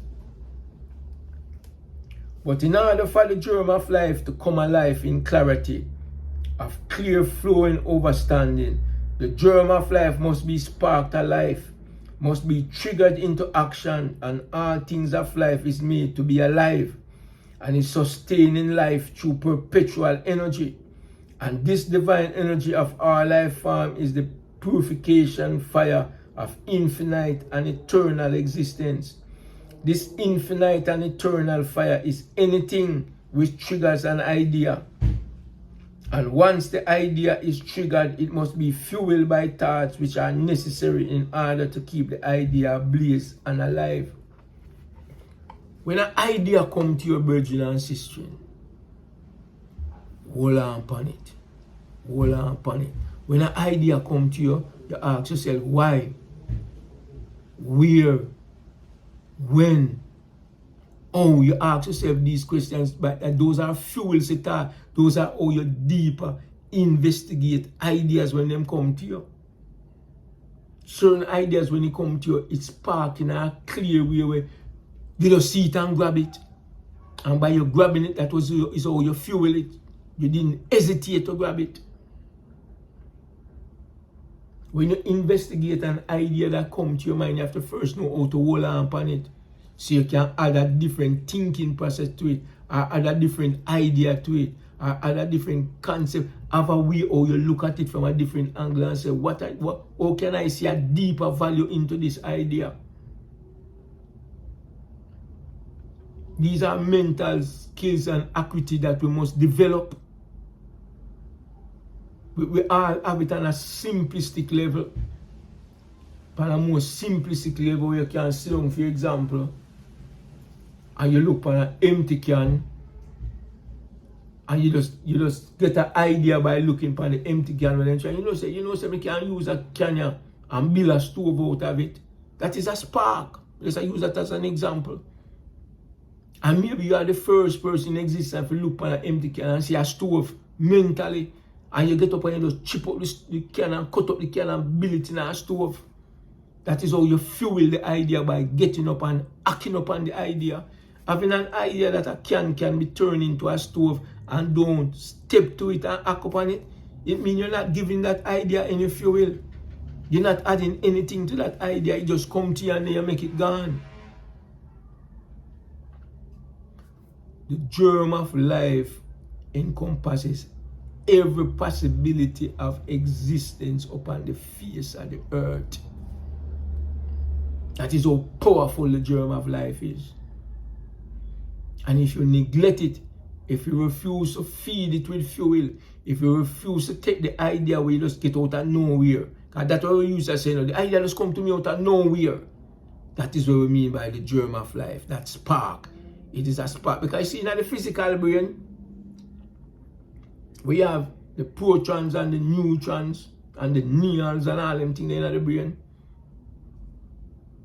But in order for the germ of life to come alive in clarity, of clear flowing overstanding, the germ of life must be sparked alive, must be triggered into action, and all things of life is made to be alive and is sustaining life through perpetual energy. And this divine energy of our life form is the purification fire of infinite and eternal existence. This infinite and eternal fire is anything which triggers an idea. And once the idea is triggered, it must be fueled by thoughts which are necessary in order to keep the idea ablaze and alive. When an idea comes to your brethren and sister, hold on upon it. Hold on upon it. When an idea comes to you, you ask yourself why, where, when. Oh, you ask yourself these questions, but those are fuels to thought. Those are how you deeper investigate ideas when them come to you. Certain ideas when they come to you, it's spark in a clear way where you just see it and grab it. And by you grabbing it, that is how you fuel it. You didn't hesitate to grab it. When you investigate an idea that comes to your mind, you have to first know how to hold on upon it. So you can add a different thinking process to it, or add a different idea to it, or add a different concept, have a way how you look at it from a different angle and say, how can I see a deeper value into this idea? These are mental skills and acuity that we must develop. We all have it on a simplistic level. On a more simplistic level where you can sit down, for example, and you look on an empty can, and you just get an idea by looking on the empty can when you know, we can use a can here and build a stove out of it. That is a spark. Let's use that as an example. And maybe you are the first person in existence to look on an empty can and see a stove mentally, and you get up and you just chip up the can and cut up the can and build it in a stove. That is how you fuel the idea, by getting up and acting upon the idea. Having an idea that a can be turned into a stove and don't step to it and act upon it, it means you're not giving that idea any fuel. You're not adding anything to that idea. It just comes to you and then you make it gone. The germ of life encompasses every possibility of existence upon the face of the earth. That is how powerful the germ of life is. And if you neglect it, if you refuse to feed it with fuel, if you refuse to take the idea where you just get out of nowhere, And that's what we used to say, the idea just come to me out of nowhere. That is what we mean by the germ of life, that spark. It is a spark. Because you see, in the physical brain, we have the protons and the neutrons and the neons and all them things in the brain.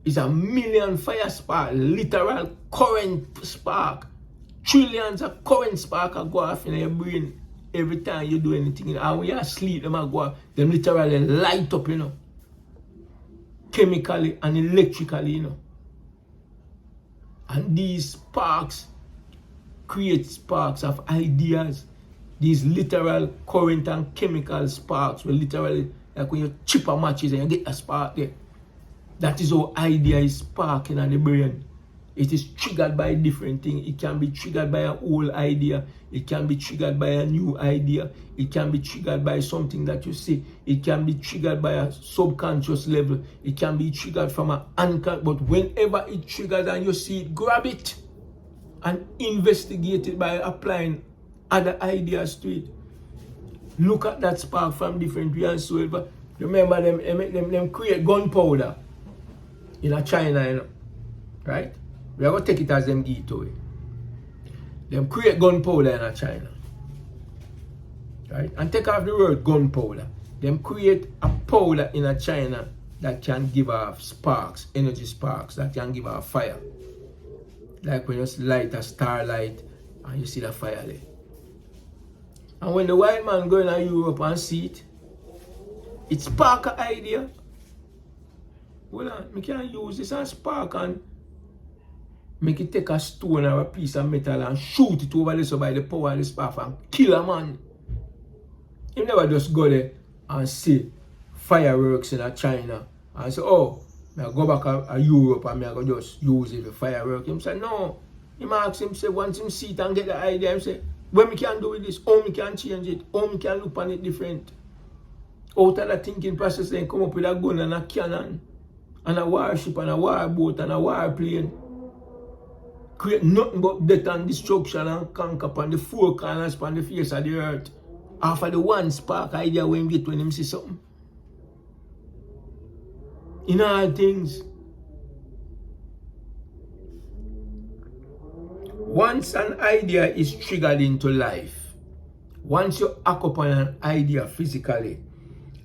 It's a million fire spark, literal current spark. Trillions of current spark go off in your brain every time you do anything. And when you're asleep, them go off, them literally light up, chemically and electrically, And these sparks create sparks of ideas. These literal current and chemical sparks will literally, like when you chip a matches and you get a spark there. That is how idea is sparking in the brain. It is triggered by different things. It can be triggered by an old idea. It can be triggered by a new idea. It can be triggered by something that you see. It can be triggered by a subconscious level. It can be triggered from an unconscious. But whenever it triggers and you see it, grab it and investigate it by applying other ideas to it. Look at that spark from different ways. So remember them create gunpowder in China, right? We are going to take it as them eat away. Them create gunpowder in China. Right? And take off the word gunpowder. Them create a powder in China that can give off sparks, energy sparks, that can give off fire. Like when you light a starlight and you see the fire there. And when the white man go in Europe and see it, it spark an idea. Hold on, I can use this and spark and make it take a stone or a piece of metal and shoot it over there so by the power of the spark and kill a man. You never just go there and see fireworks in China and say, oh, I go back to Europe and I go just use it for fireworks. He say, no. He asks him, say, once him see it and get the idea, he say, what we can do with this? How we can change it? How we can look on it different? Out of the thinking process, they come up with a gun and a cannon and a warship and a warboat and a warplane. Create nothing but death and destruction and conquer upon the four corners upon the face of the earth. After the one spark idea when you get when him see something. In all things. Once an idea is triggered into life, once you act upon an idea physically,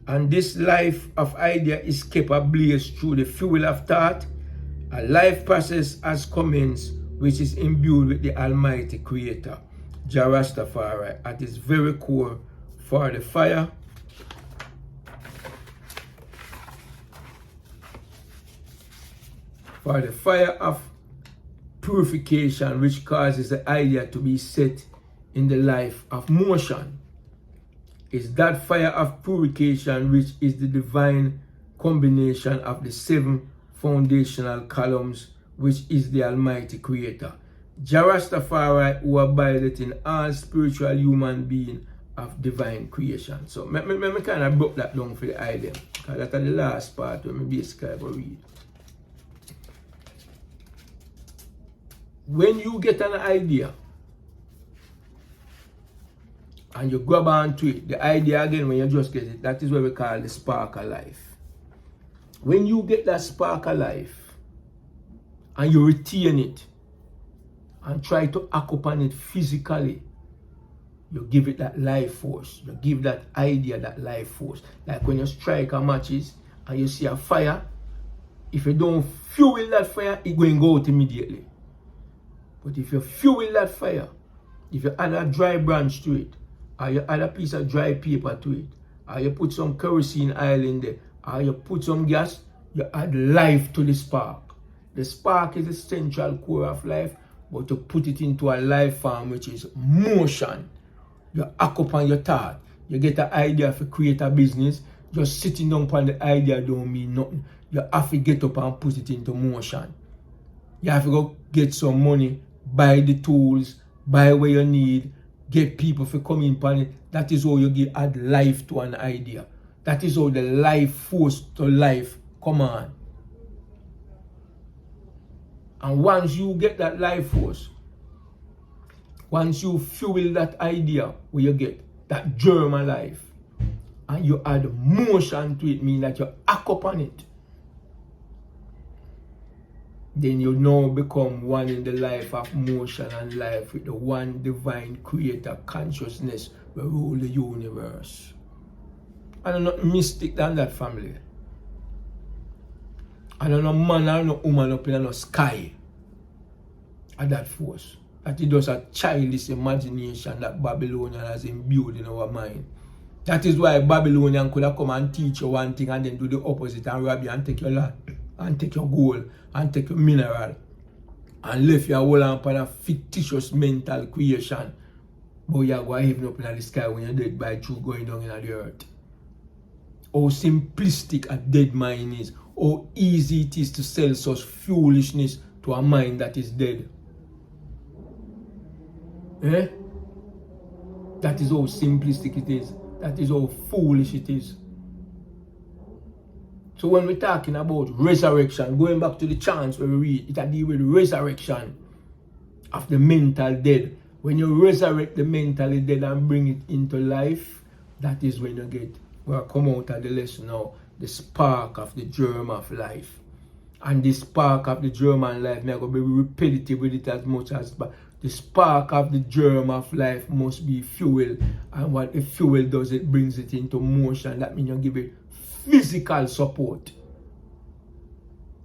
and this life of idea is kept ablaze through the fuel of thought, a life process has commenced which is imbued with the Almighty Creator, Jah Rastafari, at its very core. For the fire of purification which causes the idea to be set in the life of motion. Is that fire of purification which is the divine combination of the 7 foundational columns which is the Almighty Creator, Jah Rastafari, who abideth in all spiritual human being of divine creation. So me kind of broke that down for the idea, because that's the last part where I basically go read. When you get an idea and you grab onto it, the idea again, when you just get it, that is what we call the spark of life. When you get that spark of life and you retain it and try to act upon it physically, you give it that life force. You give that idea that life force. Like when you strike a matches and you see a fire, if you don't fuel that fire, it's going to go out immediately. But if you fuel that fire, if you add a dry branch to it, or you add a piece of dry paper to it, or you put some kerosene oil in there, or you put some gas, you add life to the spark. The spark is the central core of life, but to put it into a life form which is motion. You act upon your thought. You get an idea to create a business. Just sitting down upon the idea don't mean nothing. You have to get up and put it into motion. You have to go get some money, buy the tools, buy what you need, get people to come in upon it. That is how you add life to an idea. That is how the life force to life come on. And once you get that life force, once you fuel that idea where you get that germ of life, and you add motion to it, mean that you act upon it, then you now become one in the life of motion and life with the one divine creator consciousness that rule the universe. And I'm not mystic than that, family. And I'm no man or no woman up in the sky at that force. That it does a childish imagination that Babylonian has imbued in our mind. That is why Babylonian could have come and teach you one thing and then do the opposite and rob you and take your land and take your gold and take your mineral and left your whole upon a fictitious mental creation. But you are going to heaven up in the sky when you're dead by true going down in the earth. How simplistic a dead mind is. How easy it is to sell such foolishness to a mind that is dead. Eh? That is how simplistic it is. That is how foolish it is. So when we're talking about resurrection, going back to the chants where we read, it deals with resurrection of the mental dead. When you resurrect the mentally dead and bring it into life, that is when you get, we'll come out of the lesson now, the spark of the germ of life. And the spark of the germ of life, I'm going to be repetitive with it as much as, but the spark of the germ of life must be fuel. And what the fuel does, it brings it into motion. That means you give it physical support.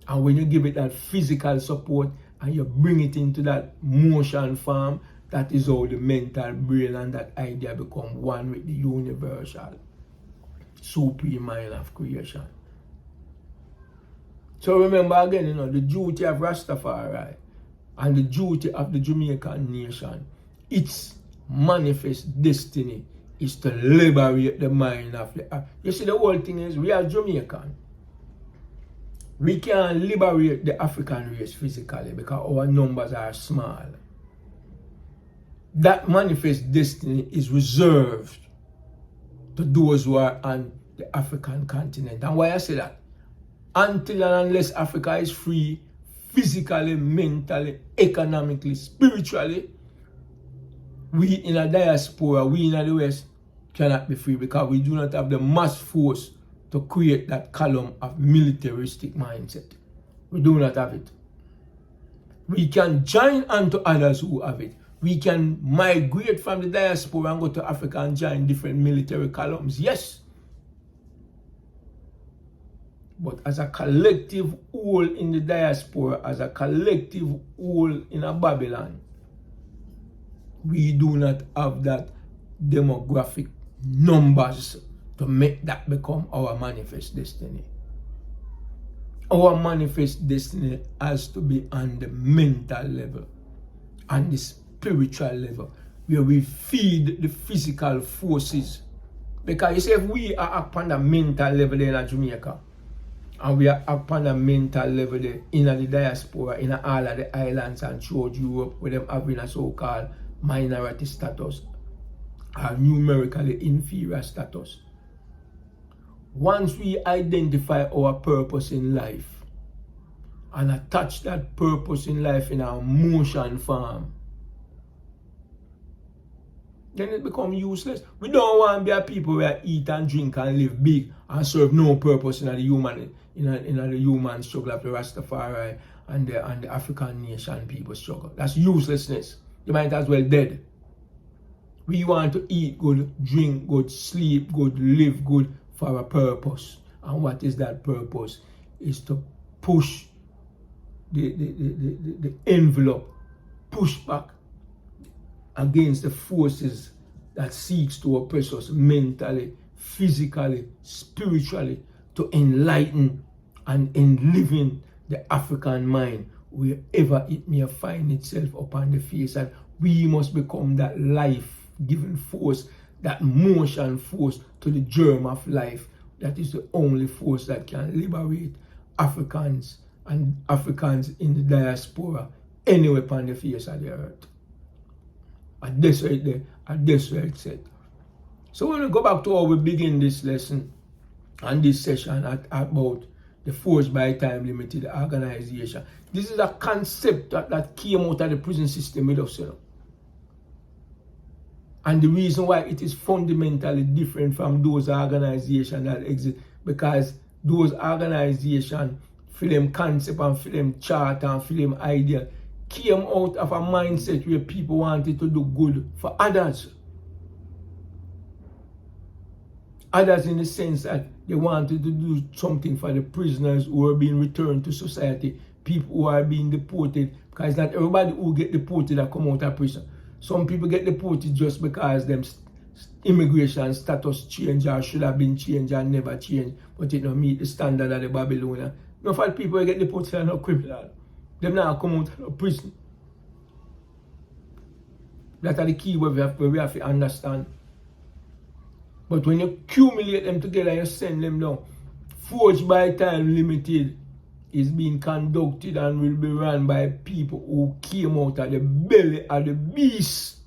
And when you give it that physical support and you bring it into that motion form, that is how the mental brain and that idea become one with the universal supreme mind of creation. So remember again, the duty of Rastafari and the duty of the Jamaican nation, its manifest destiny is to liberate the mind of the... You see, the whole thing is, we are Jamaican. We can't liberate the African race physically because our numbers are small. That manifest destiny is reserved to those who are on the African continent. And why I say that? Until and unless Africa is free, physically, mentally, economically, spiritually, we in a diaspora, we in the West, cannot be free because we do not have the mass force to create that column of militaristic mindset. We do not have it. We can join onto others who have it. We can migrate from the diaspora and go to Africa and join different military columns. Yes. But as a collective whole in the diaspora, as a collective whole in a Babylon, we do not have that demographic numbers to make that become our manifest destiny. Our manifest destiny has to be on the mental level, on the spiritual level, where we feed the physical forces. Because you see, if we are up on the mental level in Jamaica, and we are up on the mental level in the diaspora, in all of the islands and throughout Europe, where them having a so-called minority status, or numerically inferior status. Once we identify our purpose in life and attach that purpose in life in our motion form, then it becomes useless. We don't want to be a people who eat and drink and live big and serve no purpose in the human struggle of the Rastafari and the African nation people struggle. That's uselessness. You might as well dead. We want to eat good, drink good, sleep good, live good for a purpose. And what is that purpose? Is to push the envelope, push back against the forces that seeks to oppress us mentally, physically, spiritually, to enlighten and enliven the African mind wherever it may find itself upon the face. And we must become that life-giving force, that motion force to the germ of life. That is the only force that can liberate Africans and Africans in the diaspora anywhere upon the face of the earth. And that's right there, and that's right said. So when we go back to how we begin this lesson and this session about the Force by Time Limited organization, this is a concept that came out of the prison system with us, And the reason why it is fundamentally different from those organizations that exist, because those organizations, for them concept and for them chart and for them idea, came out of a mindset where people wanted to do good for others. Others in the sense that they wanted to do something for the prisoners who are being returned to society, people who are being deported, because not everybody who get deported that come out of prison. Some people get deported just because them immigration status change or should have been changed and never changed, but it don't meet the standard of the Babylonian. No for people who get deported are not criminal. Them now come out of prison. That's the key where we have to understand. But when you accumulate them together, you send them down. Forged by Time Limited is being conducted and will be run by people who came out of the belly of the beast.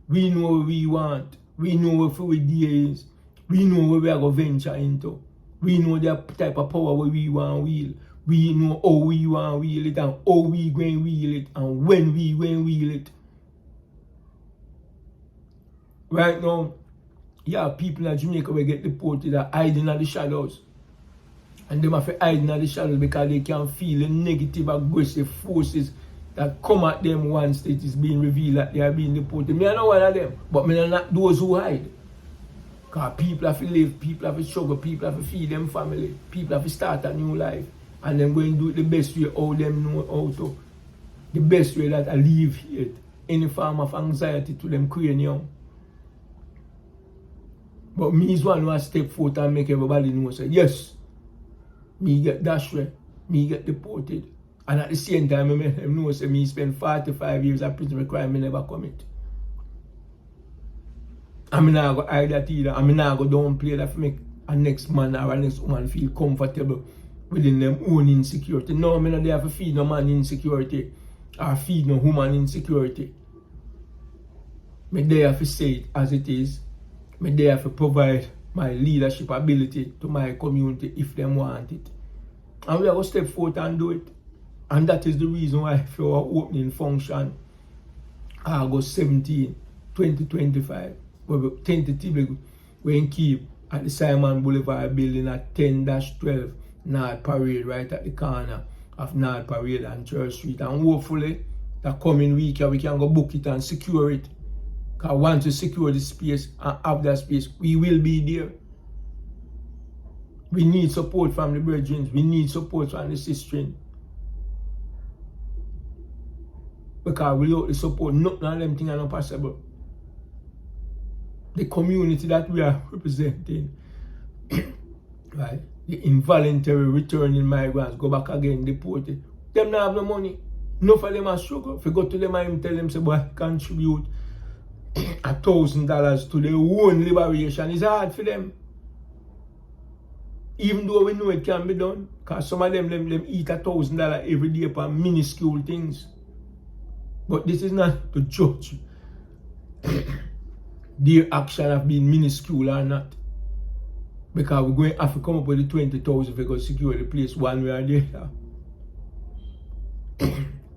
We know what we want. We know what our idea is. We know what we are going to venture into. We know the type of power we want to wield. We know how we want to wield it and how we going to wield it and when we going to wield it. Right now, yeah, people in Jamaica will get deported are hiding in the shadows. And they have to hide in the shadows because they can feel the negative, aggressive forces that come at them once it is being revealed that they are being deported. Me, I know one of them, but me are not those who hide. Because people have to live, people have to struggle, people have to feed them family, people have to start a new life. And then go and do it the best way how them know how to. The best way that alleviate any form of anxiety to them cranium. But me is one who has step forth and make everybody know, say, yes, me get dashed way, me get deported. And at the same time, I make them know, say, me spend 45 years of prison crime me never commit. I'm not going to hide that either. I'm not going to downplay that to make a next man or a next woman feel comfortable within them own insecurity. No, I'm not there to feed no man insecurity or feed no woman insecurity. I'm there to say it as it is. I'm there to provide my leadership ability to my community if they want it. And we are going to step forth and do it. And that is the reason why for our opening function, August 17, 2025, where we tentatively we keep at the Simon Boulevard building at 10-12 North Parade, right at the corner of North Parade and Church Street. And hopefully, the coming week we can go book it and secure it. Because once we secure the space and have that space, we will be there. We need support from the brethren. We need support from the sisters. Because without the support, nothing of them things are not possible. The community that we are representing, right? The involuntary returning migrants go back again deported. Them not have no money. Enough of them are struggle. If you go to them and tell them, say, boy, contribute $1,000 to their own liberation, it's hard for them. Even though we know it can be done, because some of them eat $1,000 every day for minuscule things. But this is not to judge their action of being minuscule or not. Because we're going to have to come up with the 20,000 if we go secure the place one way or the other.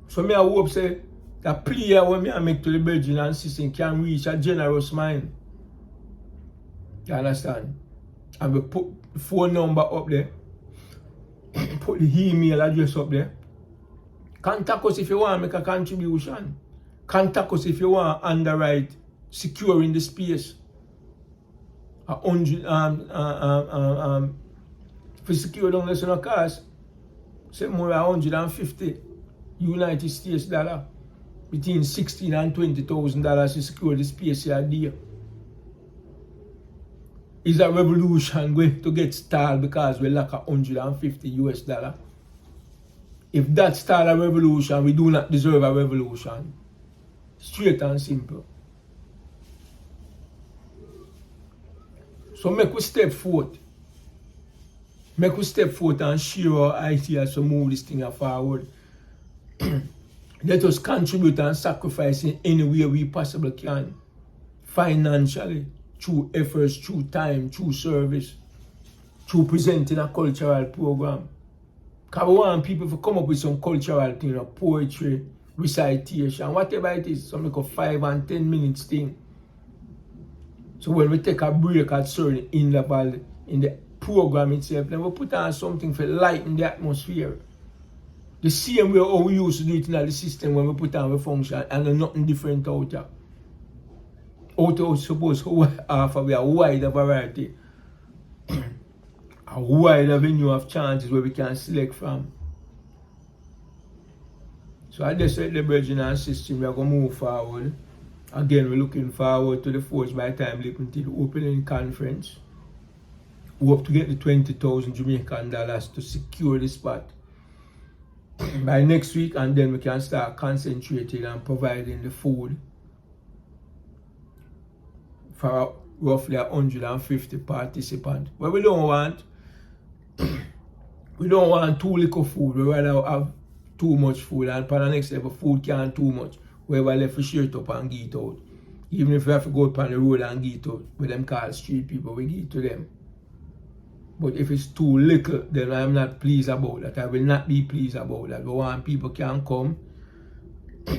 So I hope say that plea when I make to the brethren and sisters can reach a generous mind. You understand? And we put the phone number up there. Put the email address up there. Contact us if you want to make a contribution. Contact us if you want to underwrite securing the space. 100 for secure down less than a cost. Say more than 150 United States dollar. Between $16,000 and $20,000 to secure the space here deal. Is a revolution going to get started because we lack 150 US dollar? If that start a revolution, we do not deserve a revolution. Straight and simple. So make we step forth. Make we step forth and share our ideas to move this thing forward. Let us contribute and sacrifice in any way we possibly can. Financially, through efforts, through time, through service, through presenting a cultural program. Because we want people to come up with some cultural thing, like poetry, recitation, whatever it is, some like a 5 and 10 minutes thing. So when we take a break at certain interval in the program itself, then we put on something for lighten the atmosphere. The same way how we used to do it in the system when we put on the function, and there's nothing different out there. Out there, suppose offer we a wider variety, a wider venue of chances where we can select from. So I just said the bridging and system, we are going to move forward. Again, we're looking forward to the Forge by Time Limited opening conference. We hope to get the 20,000 Jamaican dollars to secure the spot by next week, and then we can start concentrating on providing the food for roughly 150 participants. But we don't want too little food. We rather have too much food, and for the next level, food can't too much. We left we share it up and give it out. Even if we have to go up on the road and give it out, with them call street people, we give it to them. But if it's too little, then I'm not pleased about that. I will not be pleased about that. We want people can come.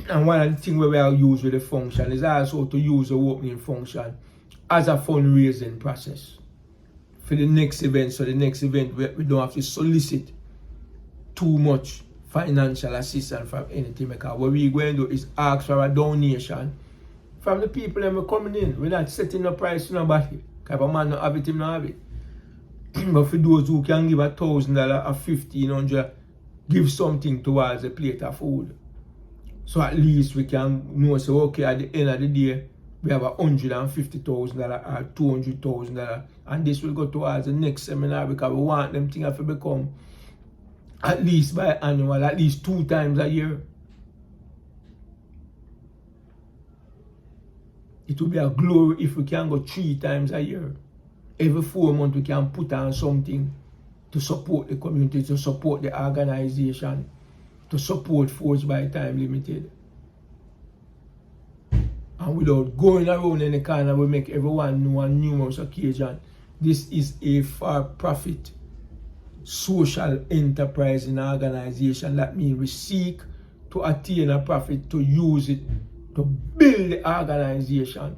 And one of the things we will use with the function is also to use the opening function as a fundraising process for the next event. So the next event, we don't have to solicit too much financial assistance from anything, because what we're going to do is ask for a donation from the people that are coming in. We're not setting the price to nobody. Because if a man don't have it, him don't have it. But for those who can give $1,000 or $1,500, give something towards a plate of food. So at least we can know, so okay, at the end of the day, we have $150,000 or $200,000, and this will go towards the next seminar, because we want them things to become at least biannual, at least 2 times a year. It will be a glory if we can go 3 times a year. Every 4 months we can put on something to support the community, to support the organization, to support Forge by Time Limited. And without going around any corner, we make everyone know on numerous occasions, this is a for-profit social enterprising organization. That means we seek to attain a profit, to use it to build the organization,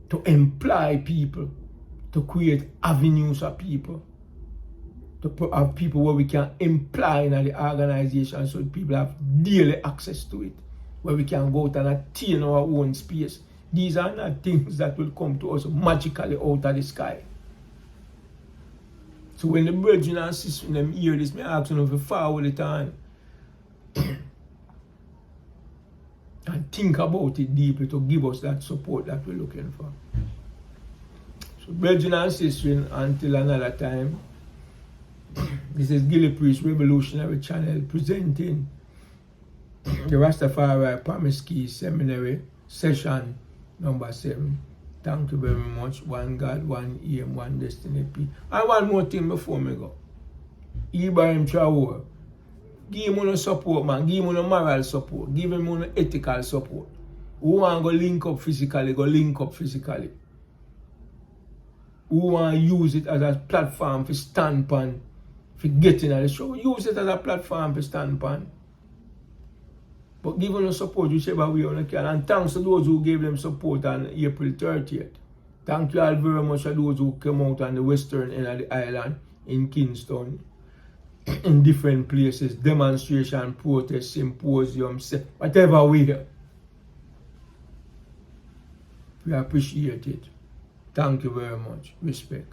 to employ people, to create avenues of people, to have people where we can employ in the organization, so people have daily access to it, where we can go out and attain our own space. These are not things that will come to us magically out of the sky. So when the brethren and sisters them hear this, I ask them to forward it on and think about it deeply to give us that support that we're looking for. So brethren and sisters, until another time, this is Gillie Priest Revolutionary Channel presenting the Rastafari Promise Key Seminary session number 7. Thank you very much. One God, one aim, one destiny. And one more thing before me go. Ibrahim Traore, give him no support, man. Give him no moral support. Give him no ethical support. Who want to go link up physically, go link up physically. Who want to use it as a platform for stand pan, for getting at the show, use it as a platform for stand pan. But give them support whichever way you can. And thanks to those who gave them support on April 30th. Thank you all very much to those who came out on the western end of the island in Kingston, in different places, demonstration, protest, symposium, whatever way. We appreciate it. Thank you very much. Respect.